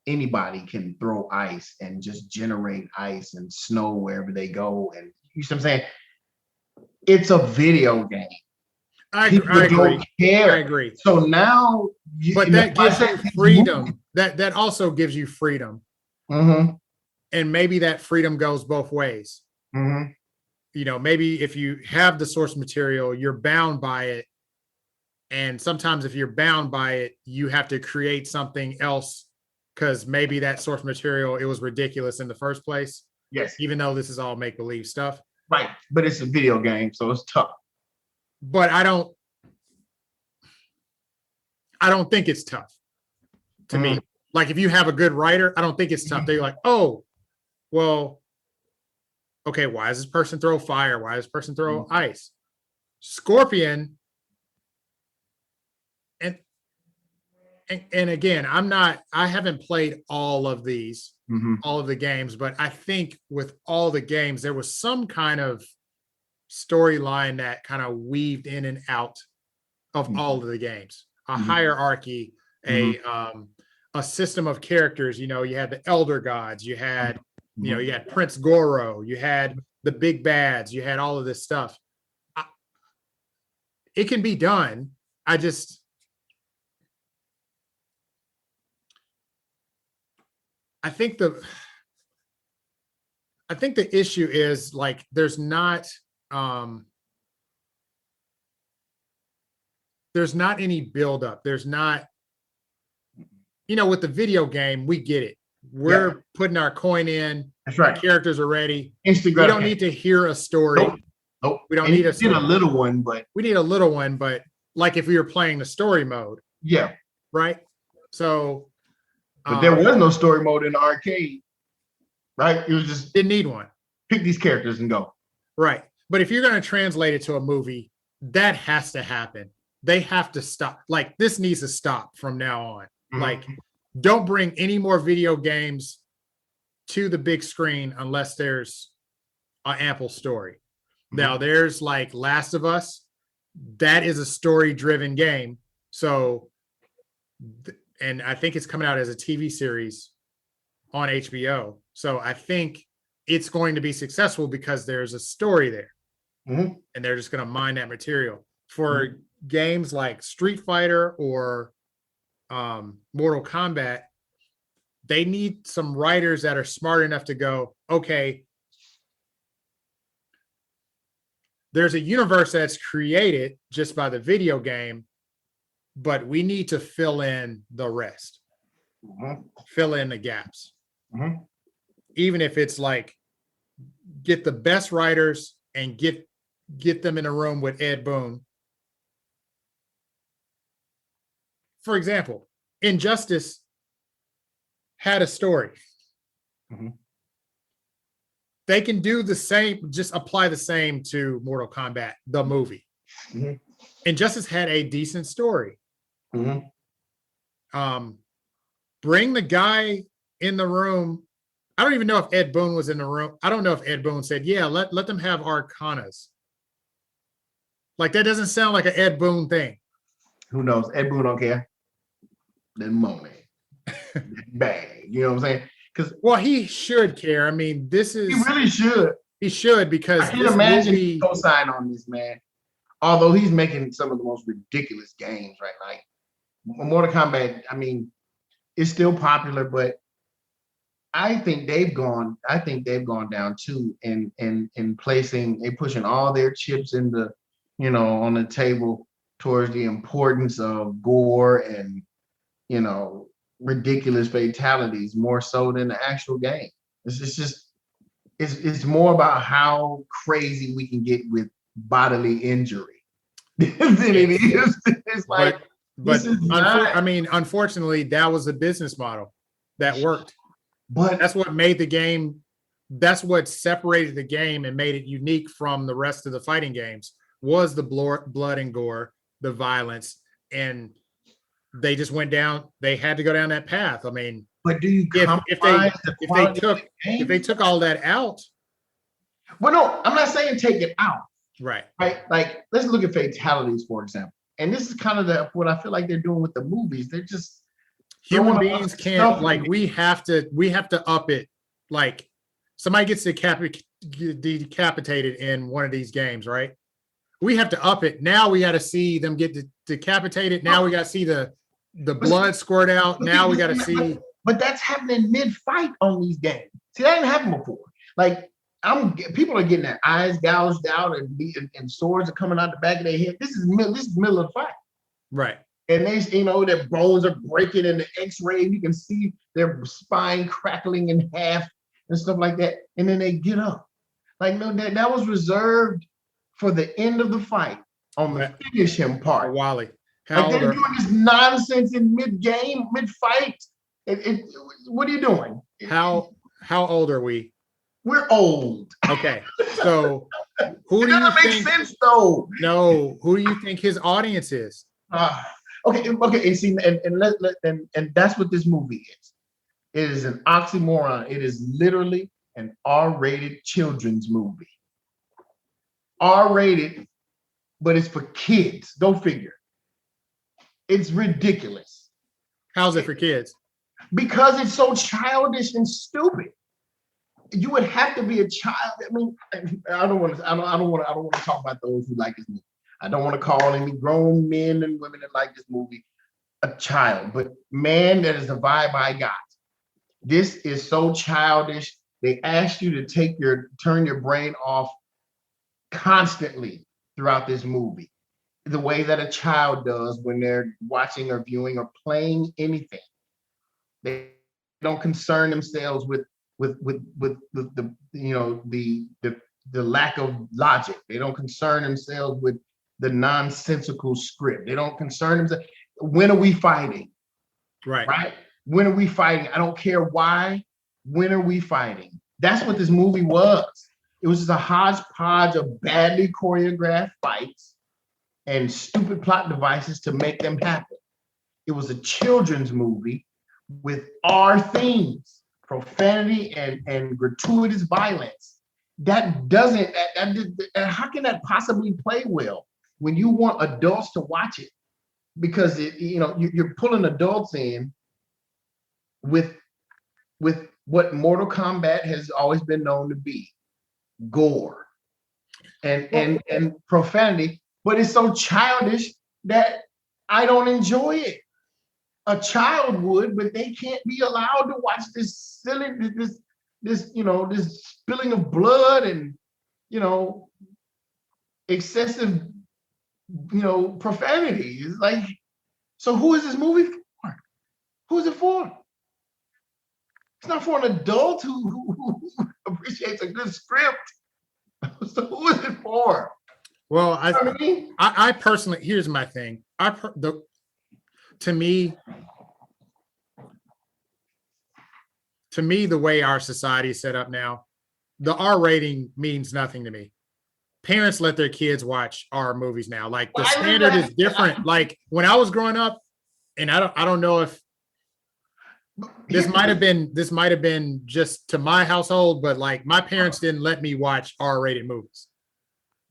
anybody can throw ice and just generate ice and snow wherever they go. And you see what I'm saying? It's a video game. I agree. Don't care. I agree. So now, that gives you freedom. That also gives you freedom. Mm-hmm. And maybe that freedom goes both ways. Mm-hmm. Maybe if you have the source material, you're bound by it. And sometimes if you're bound by it, you have to create something else because maybe that source material, it was ridiculous in the first place. Yes. Even though this is all make-believe stuff. Right. But it's a video game, so it's tough. But I don't think it's tough to me. Like if you have a good writer, I don't think it's tough. They're like, oh, well, okay, why does this person throw fire? Why does this person throw ice? Scorpion. And again, I haven't played all of these, all of the games, but I think with all the games, there was some kind of storyline that kind of weaved in and out of all of the games. A hierarchy, a system of characters. You had the elder gods, you had you had Prince Goro, you had the big bads, you had all of this stuff. It can be done. I think the issue is like there's not any buildup. There's not, with the video game, we get it. We're putting our coin in. That's right. Characters are ready. Instagram. We don't need to hear a story. Nope. We don't need a little one, but we need a little one, but like if we were playing the story mode. Yeah. Right. So but there was no story mode in the arcade. Right? It was just didn't need one. Pick these characters and go. Right. But if you're going to translate it to a movie, that has to happen. They have to stop. Like this needs to stop from now on. Mm-hmm. Like don't bring any more video games to the big screen unless there's an ample story. Mm-hmm. Now there's like Last of Us. That is a story-driven game. So, and I think it's coming out as a TV series on HBO. So I think it's going to be successful because there's a story there. Mm-hmm. And they're just going to mine that material. For games like Street Fighter or Mortal Kombat, they need some writers that are smart enough to go, okay, there's a universe that's created just by the video game, but we need to fill in the rest, fill in the gaps. Mm-hmm. Even if it's like, get the best writers and get them in a room with Ed Boon. For example, Injustice had a story. Mm-hmm. They can do the same, just apply the same to Mortal Kombat, the movie. Mm-hmm. Injustice had a decent story. Mm-hmm. Bring the guy in the room. I don't even know if Ed Boon was in the room. I don't know if Ed Boon said, yeah, let them have Arcanas. Like that doesn't sound like an Ed Boon thing. Who knows? Ed Boon don't care. Then money. Bang. You know what I'm saying? Well, he should care. I mean, he really should. He should, because I can imagine he co-sign on this, man. Although he's making some of the most ridiculous games right now. Like Mortal Kombat, I mean, it's still popular, but I think they've gone down too in placing, they pushing all their chips in the, on the table towards the importance of gore and, ridiculous fatalities more so than the actual game. It's more about how crazy we can get with bodily injury than it is. It's like, unfortunately, that was a business model that worked. But that's what made the game. That's what separated the game and made it unique from the rest of the fighting games. Was the blood and gore, the violence, and they just went down. They had to go down that path. I mean, but do you if they took all that out? Well, no, I'm not saying take it out. Right. Like let's look at fatalities, for example. And this is kind of what I feel like they're doing with the movies. They're just human beings can't, like, we have to up it. Like somebody gets decapitated in one of these games, right? We have to up it. Now we got to see them get decapitated. Now we got to see the blood squirt out. Now we got to see. But that's happening mid-fight on these games. See, that didn't happen before. Like people are getting their eyes gouged out and swords are coming out the back of their head. This is middle of the fight. Right. And they, their bones are breaking in the X-ray. You can see their spine crackling in half and stuff like that. And then they get up. Like, no, that was reserved for the end of the fight on the finish him part. Wally, like they're doing this nonsense in mid-game, mid-fight. What are you doing? How old are we? We're old. Okay, so who do you think? Makes sense though. No, who do you think his audience is? Okay, and see, and that's what this movie is. It is an oxymoron. It is literally an R-rated children's movie. R-rated, but it's for kids. Go figure. It's ridiculous. How's it for kids? Because it's so childish and stupid. You would have to be a child. I mean, I don't want to talk about those who like this movie. I don't want to call any grown men and women that like this movie a child, but man, that is the vibe I got. This is so childish. They asked you to turn your brain off constantly throughout this movie, the way that a child does when they're watching or viewing or playing anything. They don't concern themselves with the the lack of logic. They don't concern themselves with the nonsensical script. They don't concern themselves. When are we fighting? Right. Right? When are we fighting? I don't care why. When are we fighting? That's what this movie was. It was just a hodgepodge of badly choreographed fights and stupid plot devices to make them happen. It was a children's movie with R themes, profanity and gratuitous violence. That doesn't, how can that possibly play well when you want adults to watch it? Because you're pulling adults in with what Mortal Kombat has always been known to be, gore and profanity, but it's so childish that I don't enjoy it. A child would, but they can't be allowed to watch this silly, this spilling of blood and excessive profanity. It's like, so who is this movie for? Who is it for? It's not for an adult who appreciates a good script. So who is it for? Well, I personally, here's my thing. To me, the way our society is set up now, the R rating means nothing to me. Parents let their kids watch R movies now. Like the standard is different. Like when I was growing up, and I don't know if this might have been just to my household, but like my parents didn't let me watch R-rated movies.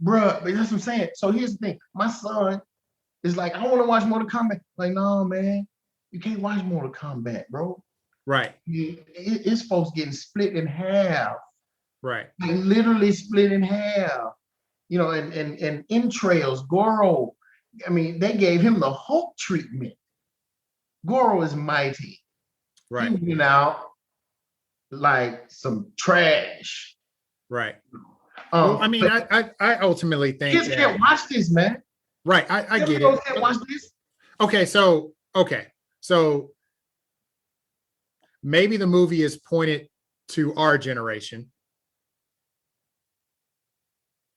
Bruh, but that's what I'm saying. So here's the thing. My son is like, I want to watch Mortal Kombat. Like, no, man, you can't watch Mortal Kombat, bro. Right. It's folks getting split in half. Right. Like literally split in half. And entrails, Goro. I mean, they gave him the Hulk treatment. Goro is mighty. Right. He went out like some trash. Right. Well, I mean, I ultimately think kids can't watch this, man. Right. I get it. Can't watch this. Okay, so maybe the movie is pointed to our generation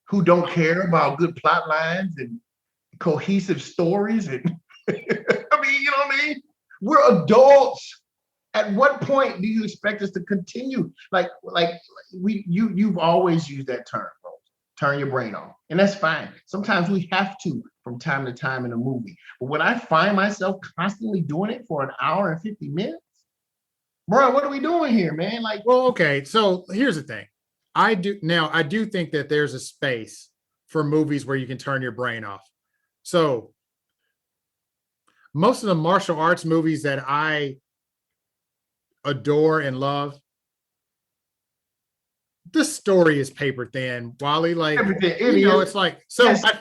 who don't care about good plot lines and cohesive stories. And I mean, you know what I mean? We're adults. At what point do you expect us to continue? You've always used that term, bro. Turn your brain off. And that's fine. Sometimes we have to from time to time in a movie. But when I find myself constantly doing it for an hour and 50 minutes, bro, what are we doing here, man? Like, well, okay. So here's the thing. I do think that there's a space for movies where you can turn your brain off. So most of the martial arts movies that I adore and love, the story is paper thin, Wally. Like, it's like, so yes. I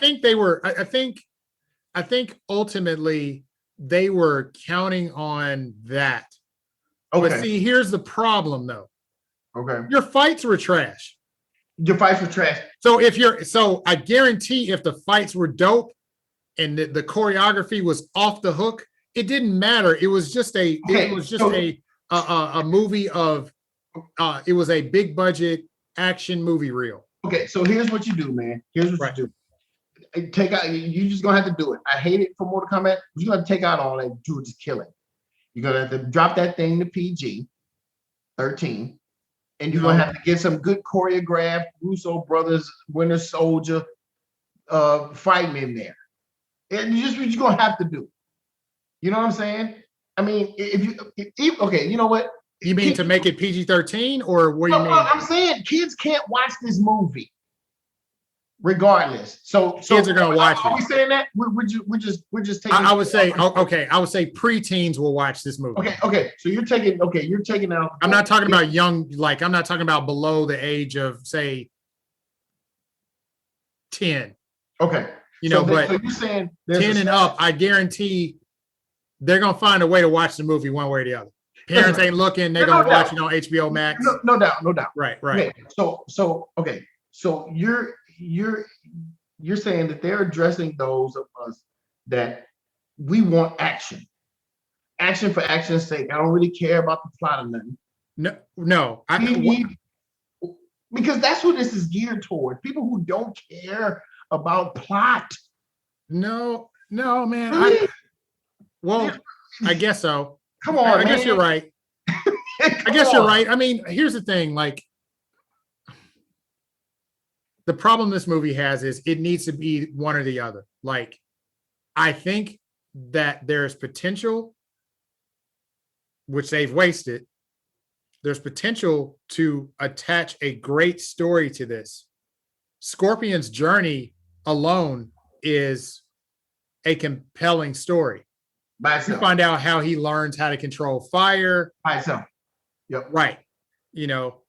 think ultimately they were counting on that. Okay. But see, here's the problem though. Okay. Your fights were trash. So I guarantee if the fights were dope and the choreography was off the hook, it didn't matter. It was just a movie of it was a big budget action movie reel. Okay, so here's what you do, man. Here's what you do. Take out, you're just gonna have to do it. I hate it for Mortal Kombat. You're gonna take out all that, do just killing. You're gonna have to drop that thing to PG-13, and you're gonna have to get some good choreographed Russo brothers, Winter Soldier fighting in there. And you're gonna have to do. You know what I'm saying? I mean, okay, you know what? You mean to make it PG-13, or what do you mean? I'm saying kids can't watch this movie, regardless. So kids are gonna watch it. Are we saying that? We're just taking. I would say preteens will watch this movie. Okay. So you're taking out. I'm not talking about young. Like, I'm not talking about below the age of, say, 10. Okay. But so you're saying 10 and up, I guarantee they're gonna find a way to watch the movie one way or the other. Parents ain't looking, they're gonna watch it on HBO Max. No doubt, no doubt. Right. Okay, so you're saying that they're addressing those of us that we want action for action's sake. I don't really care about the plot or nothing. No. Because that's what this is geared toward. People who don't care about plot. No, man. Really? I guess so. Come on, I guess you're right. You're right. I mean, here's the thing. Like, the problem this movie has is it needs to be one or the other. Like, I think that there's potential, which they've wasted. There's potential to attach a great story to this. Scorpion's journey alone is a compelling story. By itself. You find out how he learns how to control fire. By itself. Yep. Right. You know,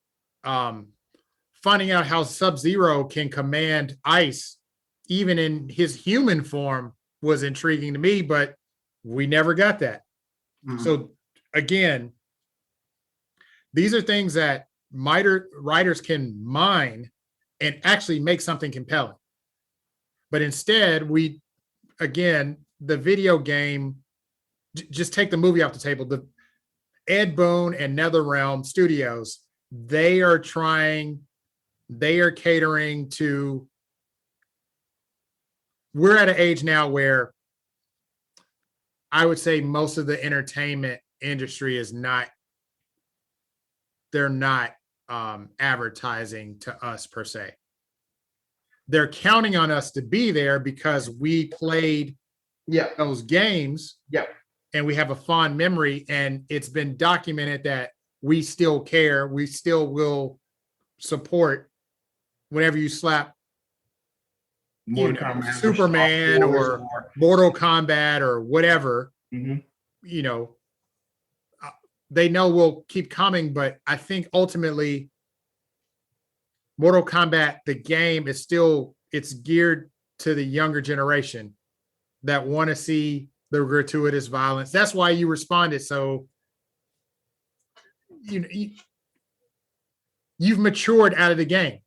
finding out how Sub-Zero can command ice, even in his human form, was intriguing to me, but we never got that. Mm-hmm. So again, these are things that writers can mine and actually make something compelling. But instead, the video game, just take the movie off the table. The Ed Boon and NetherRealm Studios, they are catering to, we're at an age now where I would say most of the entertainment industry is not, they're not advertising to us per se. They're counting on us to be there because we played those games. Yep. And we have a fond memory, and it's been documented that we still care. We still will support whenever you slap Superman or Mortal Kombat or whatever. Mm-hmm. You know, they know we'll keep coming, but I think ultimately Mortal Kombat, the game, is still, it's geared to the younger generation that want to see the gratuitous violence. That's why you responded. So you've matured out of the game.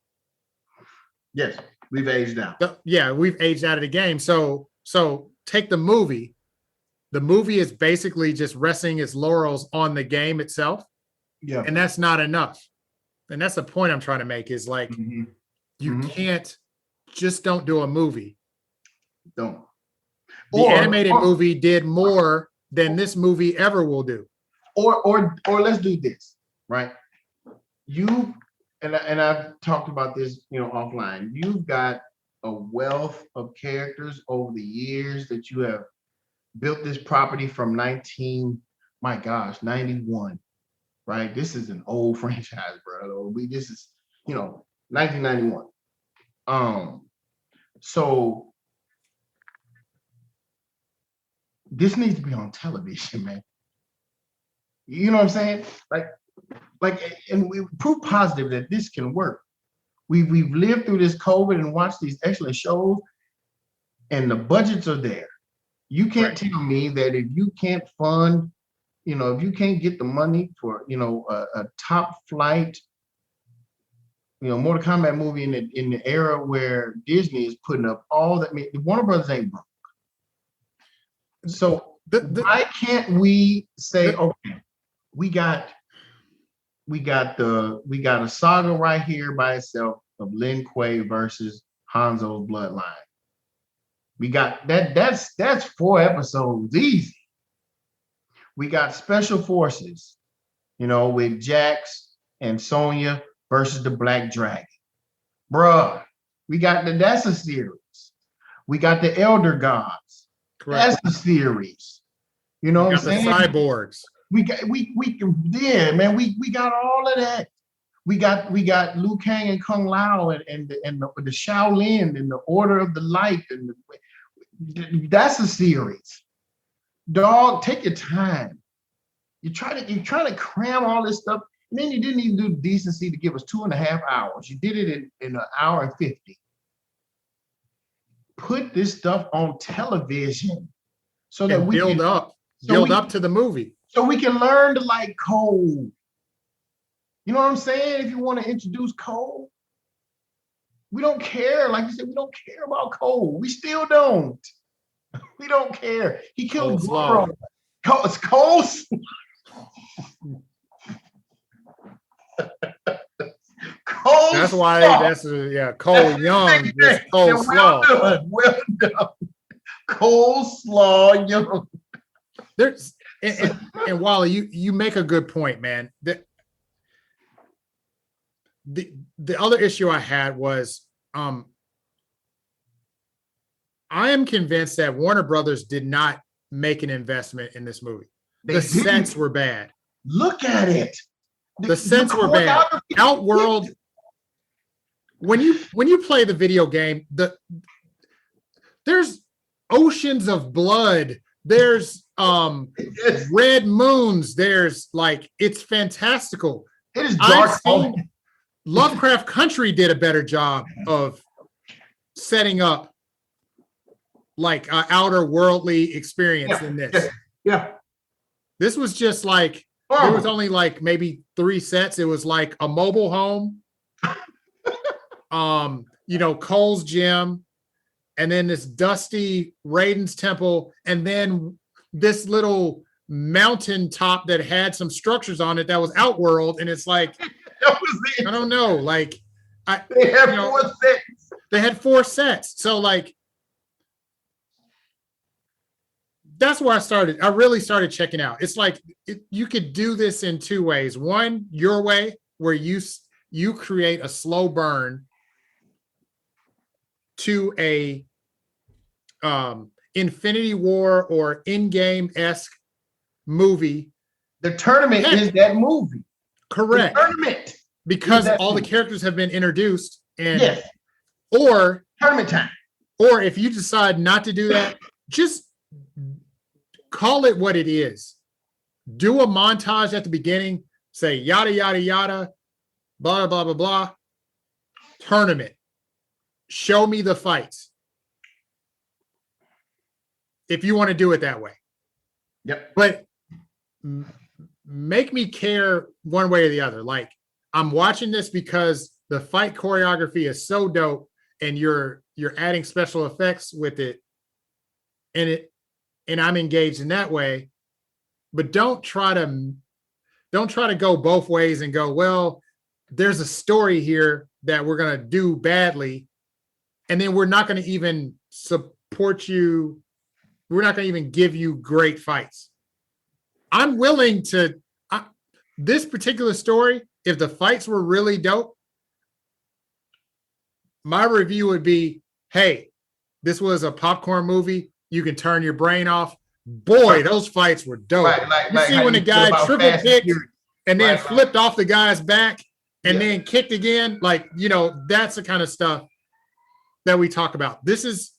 Yes, we've aged out. We've aged out of the game. So take the movie. The movie is basically just resting its laurels on the game itself. Yeah. And that's not enough. And that's the point I'm trying to make, is like, you can't, just don't do a movie. Don't. The animated movie did more than this movie ever will do. Or let's do this, right? You and I've talked about this, offline. You've got a wealth of characters over the years that you have built this property from 91, right? This is an old franchise, bro. This is, 1991. So this needs to be on television, man. You know what I'm saying? Like, and we prove positive that this can work. We've lived through this COVID and watched these excellent shows, and the budgets are there. You can't tell me that if you can't fund, if you can't get the money for, a top flight, Mortal Kombat movie in the era where Disney is putting up all that. Warner Brothers ain't broke. So why can't we say, okay, we got a saga right here by itself of Lin Kuei versus Hanzo's bloodline. We got that's 4 episodes easy. We got Special Forces, with Jax and Sonya versus the Black Dragon. Bruh, we got that's a series. We got the Elder Gods. Correct. That's a series. You know what I'm saying? The cyborgs. We man. We got all of that. We got Liu Kang and Kung Lao and the Shaolin and the Order of the Light, and that's a series. Dog, take your time. You're trying to cram all this stuff, and then you didn't even do the decency to give us 2.5 hours. You did it in an hour and 50. Put this stuff on television so that we build up to the movie. So we can learn to like Cole. You know what I'm saying? If you want to introduce Cole, we don't care. Like you said, we don't care about Cole. We still don't. We don't care. He killed Goro. It's Cole. Cole. That's why that's Cole Young. That's Cole Slaw. Well done. Cole Slaw Young. There's and Wally, you make a good point, man. The other issue I had was I am convinced that Warner Brothers did not make an investment in this movie. The sets were bad. Look at it. The sets were bad. Outworld. When you play the video game, there's oceans of blood. There's red moons. There's it's fantastical. It is dark. Lovecraft Country did a better job of setting up outer worldly experience than this. Yeah. This was just there was only maybe 3 sets. It was like a mobile home, Cole's gym, and then this dusty Raiden's temple, and then this little mountain top that had some structures on it that was Outworld, and it's I don't know, they had 4 sets. They had 4 sets, so that's where I really started checking out. It's you could do this in 2 ways. One, your way, where you create a slow burn to a Infinity War or Endgame-esque movie. The tournament is that movie. Correct. The tournament. Because all the characters have been introduced. And or tournament time. Or if you decide not to do that, just call it what it is. Do a montage at the beginning, say yada, yada, yada, blah, blah, blah, blah. Tournament. Show me the fights. If you want to do it that way. Yep. But make me care one way or the other. I'm watching this because the fight choreography is so dope and you're adding special effects with it. And I'm engaged in that way, but don't try to go both ways and go, well, there's a story here that we're going to do badly. And then we're not going to even support you. We're not going to even give you great fights. I'm willing to, this particular story, if the fights were really dope, my review would be, hey, this was a popcorn movie. You can turn your brain off. Boy, those fights were dope. You see when the guy triple kicked and then flipped off the guy's back and then kicked again. That's the kind of stuff that we talk about. This is,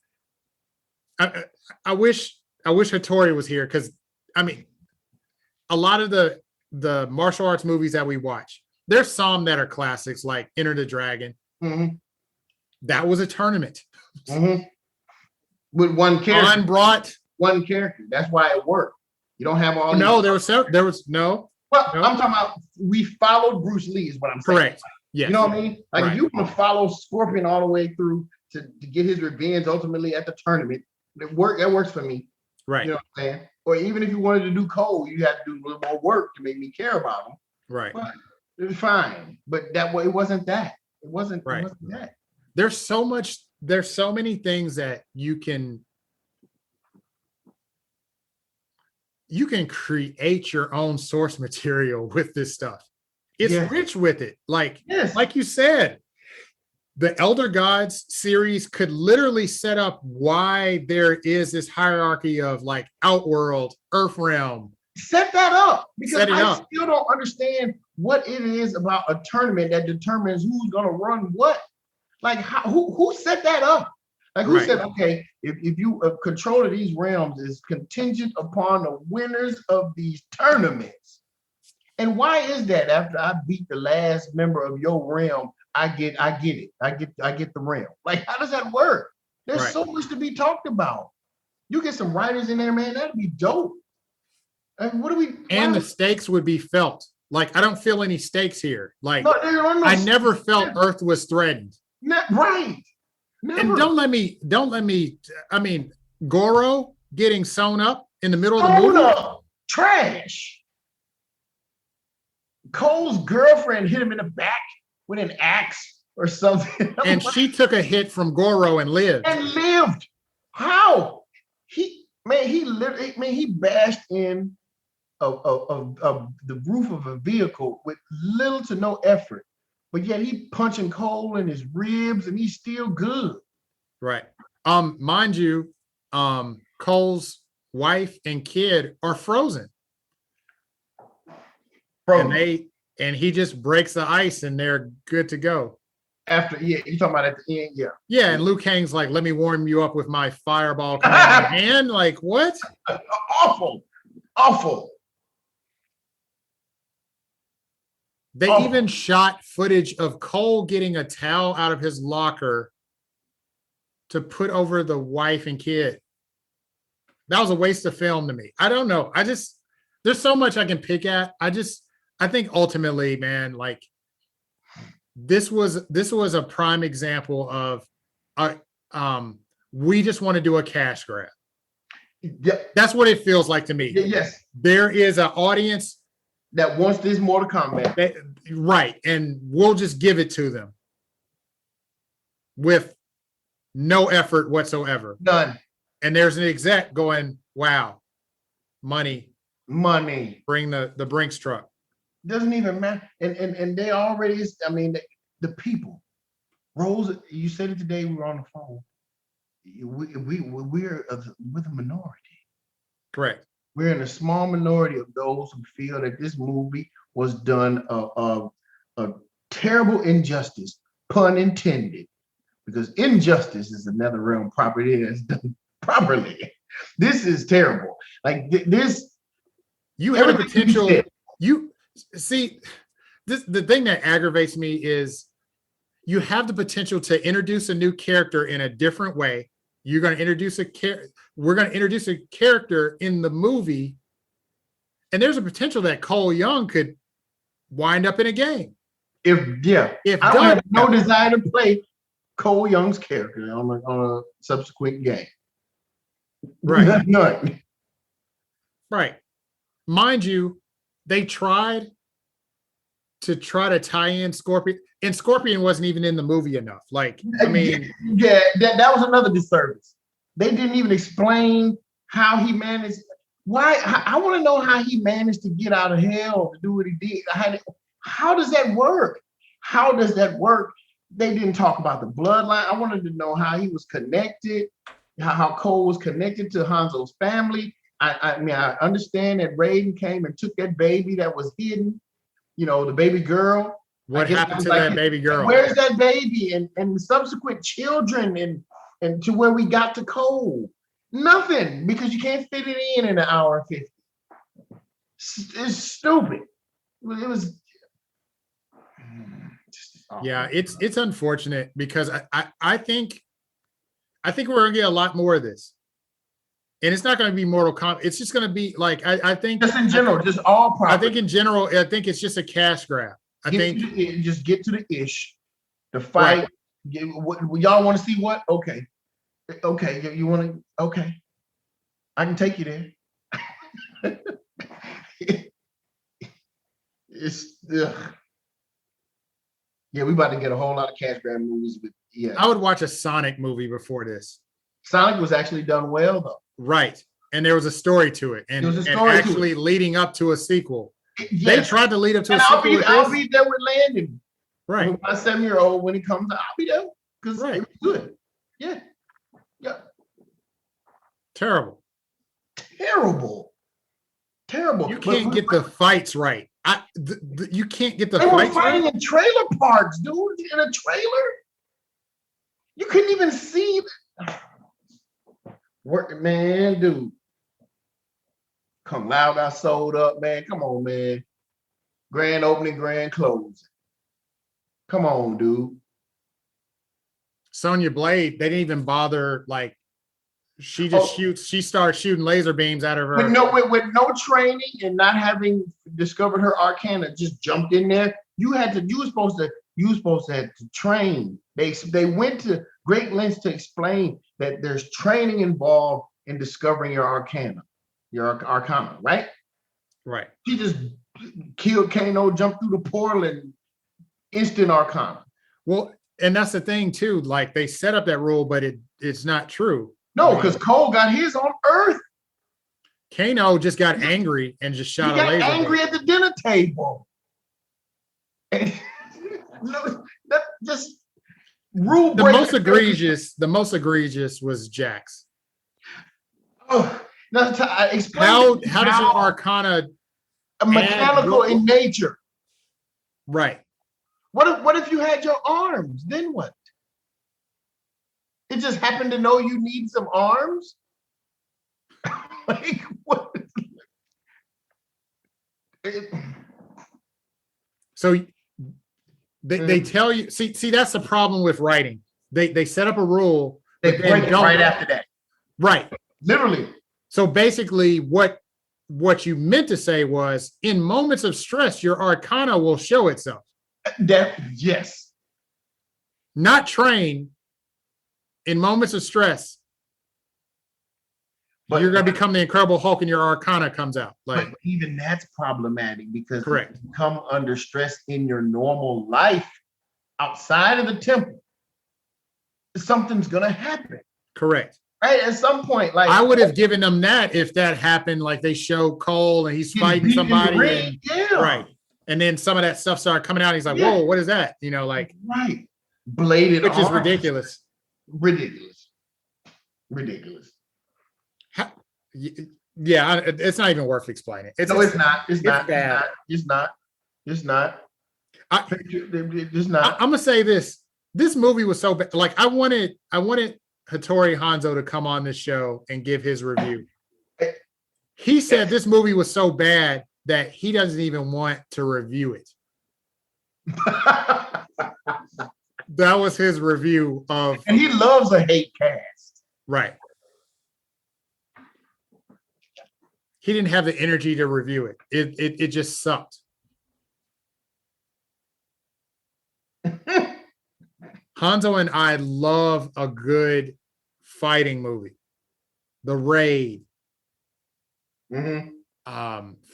I wish Hattori was here because, a lot of the martial arts movies that we watch, there's some that are classics like Enter the Dragon. Mm-hmm. That was a tournament. Mm-hmm. With one character. Brought one character. That's why it worked. You don't have all. No, there was no. Well, no. I'm talking about we followed Bruce Lee is what I'm saying. Correct. Yes. You know what I mean? If you want to follow Scorpion all the way through to get his revenge ultimately at the tournament, that works for me. Right. You know what I'm saying? Or even if you wanted to do Cole, you had to do a little more work to make me care about him. Right. But it was fine. But that way it wasn't that. It wasn't that. There's so many things that you can create your own source material with this stuff. It's rich with it. Like you said, the Elder Gods series could literally set up why there is this hierarchy of Outworld, Earthrealm. Set that up because still don't understand what it is about a tournament that determines who's going to run what. Who set that up? Who said, okay, if you control of these realms is contingent upon the winners of these tournaments. And why is that? After I beat the last member of your realm, I get it. I get the realm. How does that work? There's so much to be talked about. You get some writers in there, man, that'd be dope. Like, what do we? And the stakes would be felt. Like, I don't feel any stakes here. Like, No, there are no I never felt Earth was threatened. Right. And Never. don't let me. I mean, Goro getting sewn up in the middle of the Hold movie. up. Trash. Cole's girlfriend hit him in the back with an axe or something. And she took a hit from Goro and lived. How? He lived. Man, he bashed in the roof of a vehicle with little to no effort, but yet he punching Cole in his ribs and he's still good. Right. Mind you, Cole's wife and kid are frozen. And he just breaks the ice and they're good to go. After, you're talking about at the end, Yeah, and Liu Kang's like, let me warm you up with my fireball coming out of my hand. Like, what? Awful. They even shot footage of Cole getting a towel out of his locker to put over the wife and kid. That was a waste of film to me. I don't know. There's so much I can pick at. I think ultimately, man, like this was a prime example of we just want to do a cash grab. Yeah. That's what it feels like to me. Yes. There is an audience that wants this Mortal Kombat. Right. And we'll just give it to them with no effort whatsoever. None. And there's an exec going, wow, money. Bring the Brinks truck. Doesn't even matter. And they already, the people. Rose, you said it today, we were on the phone. We're with a minority. Correct. We're in a small minority of those who feel that this movie was done a terrible injustice, pun intended, because injustice is another realm property that's done properly. This is terrible. Like this, you have a potential. You see, the thing that aggravates me is you have the potential to introduce a new character in a different way. You're going to introduce we're going to introduce a character in the movie, and there's a potential that Cole Young could wind up in a game. If I don't have no desire to play Cole Young's character on a subsequent game. Right. None. Right. Mind you, they tried to tie in Scorpion, and Scorpion wasn't even in the movie enough. Like, I mean, that was another disservice. They didn't even explain how he managed. Why? I want to know how he managed to get out of hell to do what he did. How does that work? How does that work? They didn't talk about the bloodline. I wanted to know how he was connected, how Cole was connected to Hanzo's family. I understand that Raiden came and took that baby that was hidden, the baby girl. What happened to that baby girl? Where's that baby and subsequent children and to where we got to Cole? Nothing, because you can't fit it in an hour and 50. It's stupid. It was. Yeah, it's unfortunate because I think we're gonna get a lot more of this. And it's not going to be Mortal Kombat. It's just going to be like, I think. Just in general, just all property. I think in general, I think it's just a cash grab. Just get to the ish. The fight. Right. What y'all want to see what? Okay. Okay. You want to? Okay. I can take you there. Yeah, we about to get a whole lot of cash grab movies. But yeah. I would watch a Sonic movie before this. Sonic was actually done well, though. Right. And there was a story to it. And actually leading up to a sequel. Yes. They tried to lead up to a sequel. I'll be there with Landon. Right. With my 7-year-old, when he comes out, I'll be there. Because it was good. Yeah. Yeah. Terrible. You can't get the fights right. You can't get the fights right. They were fighting in trailer parks, dude. In a trailer. You couldn't even see working, man, dude. Come Loud got sold up, man. Come on, man. Grand opening, grand closing. Come on, dude. Sonya Blade, they didn't even bother like She just shoots. She starts shooting laser beams out of her. With no training and not having discovered her arcana, just jumped in there. You were supposed to have to train. They went to great lengths to explain that there's training involved in discovering your arcana, right? Right. She just killed Kano, jumped through the portal, and instant arcana. Well, and that's the thing too. Like they set up that rule, but it's not true. No, because Cole got his on Earth. Kano just got angry and just shot a laser. He got angry at the dinner table. Just rule. The most egregious was Jax. Oh, now explain how does your arcana mechanical in nature? Right. What if you had your arms? Then what? It just happened to know you need some arms? Like what? So they tell you, see that's the problem with writing. They set up a rule. They break it right after that. Right. Literally. So basically what you meant to say was in moments of stress, your arcana will show itself. Yes. Not train. In moments of stress, but you're going to become the Incredible Hulk and your arcana comes out. Like, but even that's problematic because correct. If you come under stress in your normal life outside of the temple, something's going to happen. Correct. Right? At some point, like I would have given them that if that happened, like they show Cole and he's fighting somebody. Right. And then some of that stuff started coming out. He's like, whoa, what is that? You know, like right. Bladed which is ridiculous. Ridiculous. Yeah, it's not even worth explaining. It's not. It's not. I'm gonna say this. This movie was so bad. Like I wanted Hattori Hanzo to come on this show and give his review. He said this movie was so bad that he doesn't even want to review it. That was his review of, and he loves a hate cast. Right. He didn't have the energy to review it. It just sucked. Hanzo and I love a good fighting movie. The Raid.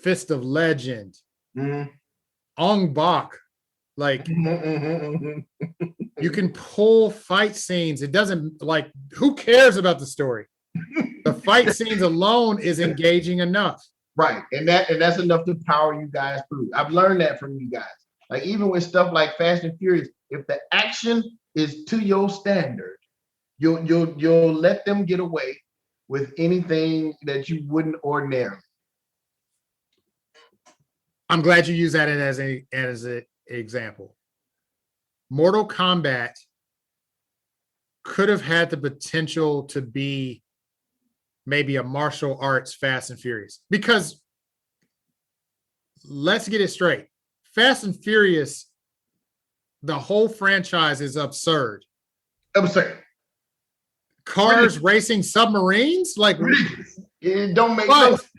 Fist of Legend. Ong Bak. Like you can pull fight scenes. It doesn't like who cares about the story? The fight scenes alone is engaging enough. Right. And that's enough to power you guys through. I've learned that from you guys. Like even with stuff like Fast and Furious, if the action is to your standard, you'll let them get away with anything that you wouldn't ordinarily. I'm glad you use that as an example. Mortal Kombat could have had the potential to be maybe a martial arts Fast and Furious, because let's get it straight. Fast and Furious, the whole franchise is absurd. Absurd. Cars racing submarines? Like, it don't make no sense.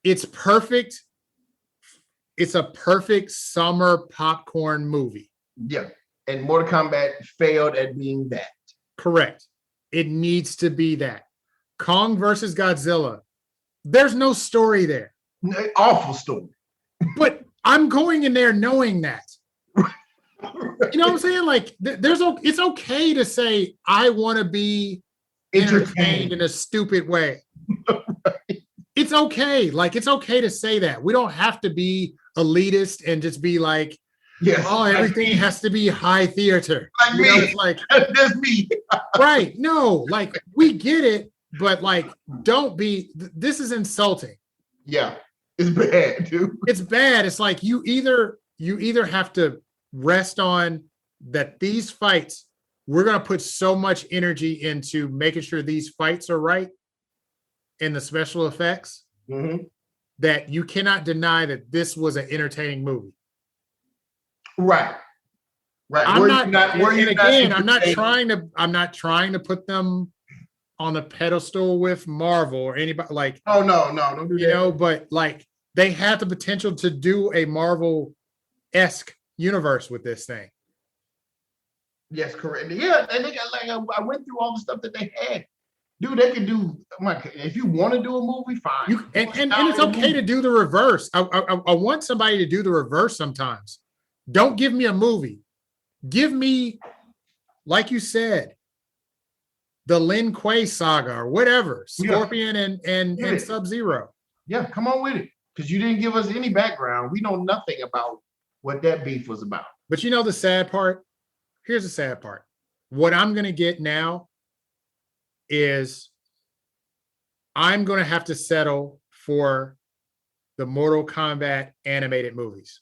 It's perfect. It's a perfect summer popcorn movie. Yeah. And Mortal Kombat failed at being that. Correct. It needs to be that. Kong versus Godzilla. There's no story there. Awful story. But I'm going in there knowing that. You know what I'm saying? Like, it's okay to say, I want to be entertained in a stupid way. Right. It's okay. Like, it's okay to say that. We don't have to be elitist and just be like, yes, oh, everything has to be high theater. Like me. Know, it's like, that's me. Right. No, like, we get it, but like, don't be, this is insulting. Yeah. It's bad, dude. It's bad. It's like you either have to rest on that these fights, we're going to put so much energy into making sure these fights are right in the special effects that you cannot deny that this was an entertaining movie. Right. I'm not trying to put them on the pedestal with Marvel or anybody like. Oh no, don't do that. You know, but like they had the potential to do a Marvel-esque universe with this thing. Yes, correct. Yeah, and they got like I went through all the stuff that they had. Dude, they could do. If you want to do a movie, fine. And it's okay to do the reverse. I want somebody to do the reverse sometimes. Don't give me a movie. Give me, like you said, the Lin Kuei saga or whatever, Scorpion and Sub-Zero. Yeah, come on with it. Because you didn't give us any background. We know nothing about what that beef was about. But you know the sad part? Here's the sad part. What I'm going to get now is I'm going to have to settle for the Mortal Kombat animated movies.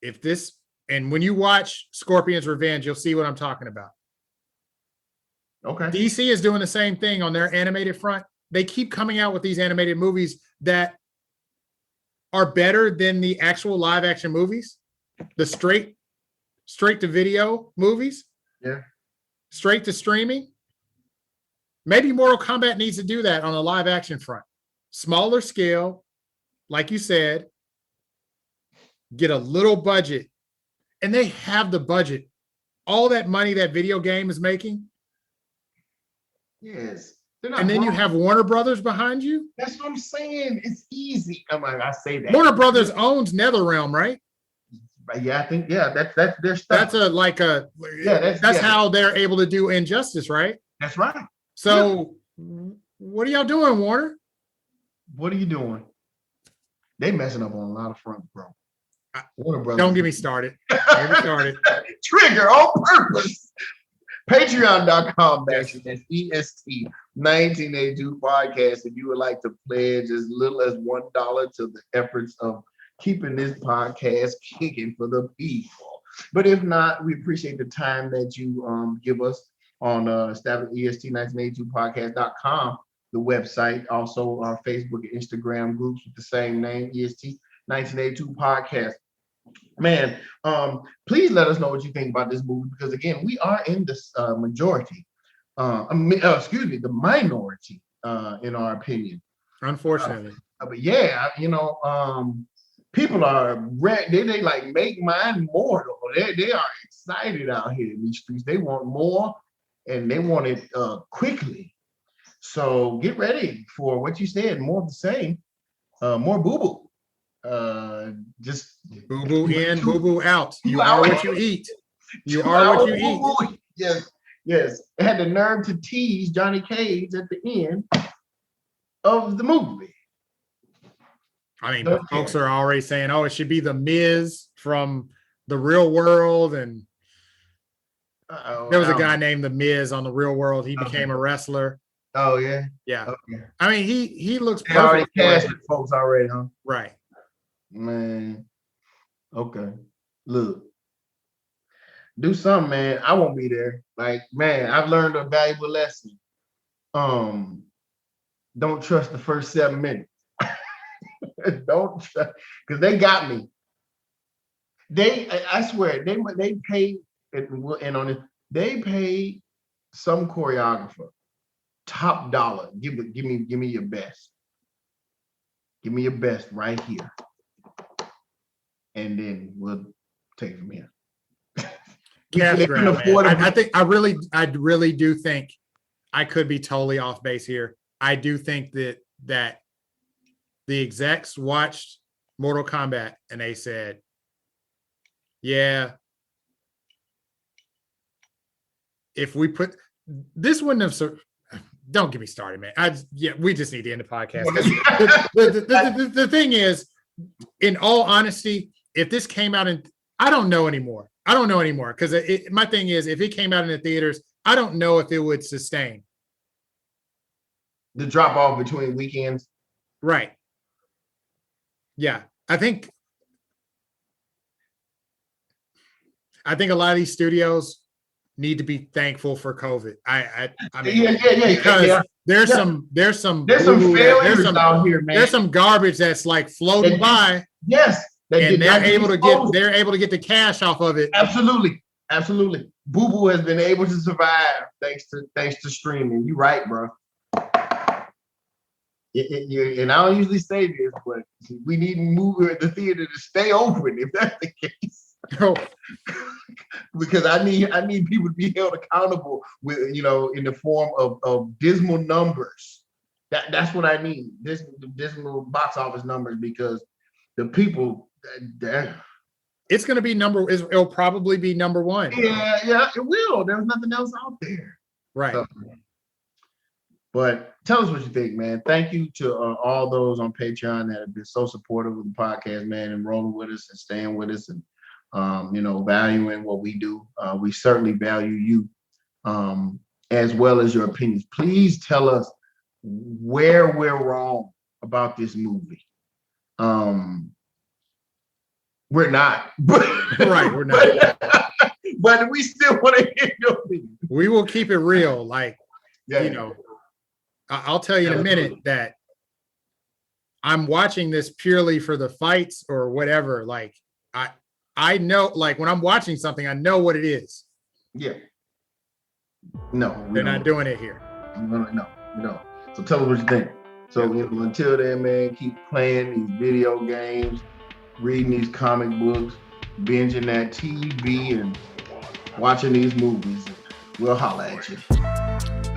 And when you watch Scorpion's Revenge, you'll see what I'm talking about. Okay. DC is doing the same thing on their animated front. They keep coming out with these animated movies that are better than the actual live action movies, the straight to video movies. Yeah. Straight to streaming. Maybe Mortal Kombat needs to do that on a live action front. Smaller scale, like you said, get a little budget. And they have the budget. All that money that video game is making. Yes. And then you have Warner Brothers behind you. That's what I'm saying. It's easy. I say that. Warner Brothers owns NetherRealm, right? Yeah, I think that's their stuff. That's how they're able to do Injustice, right? That's right. So what are y'all doing, Warner? What are you doing? They messing up on a lot of fronts, bro. Warner Brothers. Don't get me started. Get me started. Trigger on purpose. Patreon.com/EST1982 podcast. If you would like to pledge as little as $1 to the efforts of keeping this podcast kicking for the people. But if not, we appreciate the time that you give us on EST1982podcast.com, the website, also our Facebook and Instagram groups with the same name, EST1982 podcast. Man, please let us know what you think about this movie, because again, we are in this majority, the minority, in our opinion. Unfortunately. But yeah, people are they like make mine mortal. They are excited out here in these streets. They want more, and they want it quickly. So get ready for what you said, more of the same, more boo-boo. Just boo-boo in, boo-boo out. You are what you eat. You are what you eat. Yes. It had the nerve to tease Johnny Cage at the end of the movie. I mean, folks are already saying, "Oh, it should be the Miz from the Real World," and there was a guy named the Miz on the Real World. He became a wrestler. Oh yeah, yeah. Okay. I mean, he looks perfect. They already casted folks already, huh? Right. Man. Okay. Look. Do something, man. I won't be there. Like, man, I've learned a valuable lesson. Don't trust the first 7 minutes. Don't trust, because they got me. I swear, they paid, and on it, they paid some choreographer top dollar. Give me your best. Give me your best right here. And then we'll take it from here. I really do think, I could be totally off base here. I do think that the execs watched Mortal Kombat and they said, yeah, if we put this, wouldn't have. Don't get me started, man. We just need to end the podcast. The thing is, in all honesty, if this came out I don't know anymore. Because my thing is, if it came out in the theaters, I don't know if it would sustain. The drop off between weekends. Right. Yeah. I think a lot of these studios need to be thankful for COVID. I mean, because there's some failures out here, man. There's some garbage that's like floating by. Yes. And they're able to get the cash off of it. Absolutely. Boo Boo has been able to survive thanks to streaming. You right, bro. And I don't usually say this, but we need the theater to stay open if that's the case. Oh, Because I need people to be held accountable with, in the form of dismal numbers. That's what I need. Dismal box office numbers, because the people it's going to be it'll probably be number one. Yeah, it will. There's nothing else out there. Right. So, but tell us what you think, man. Thank you to all those on Patreon that have been so supportive of the podcast, man, and rolling with us and staying with us and, valuing what we do. We certainly value you, as well as your opinions. Please tell us where we're wrong about this movie. We're not. Right, we're not. But we still want to hear your opinion. We will keep it real. Like, Yeah. I'll tell you in a minute that I'm watching this purely for the fights or whatever. Like, I know, like, when I'm watching something, I know what it is. Yeah. No, they're not doing it here. No. So tell us what you think. So until then, man, keep playing these video games, reading these comic books, binging that TV, and watching these movies. We'll holler at you.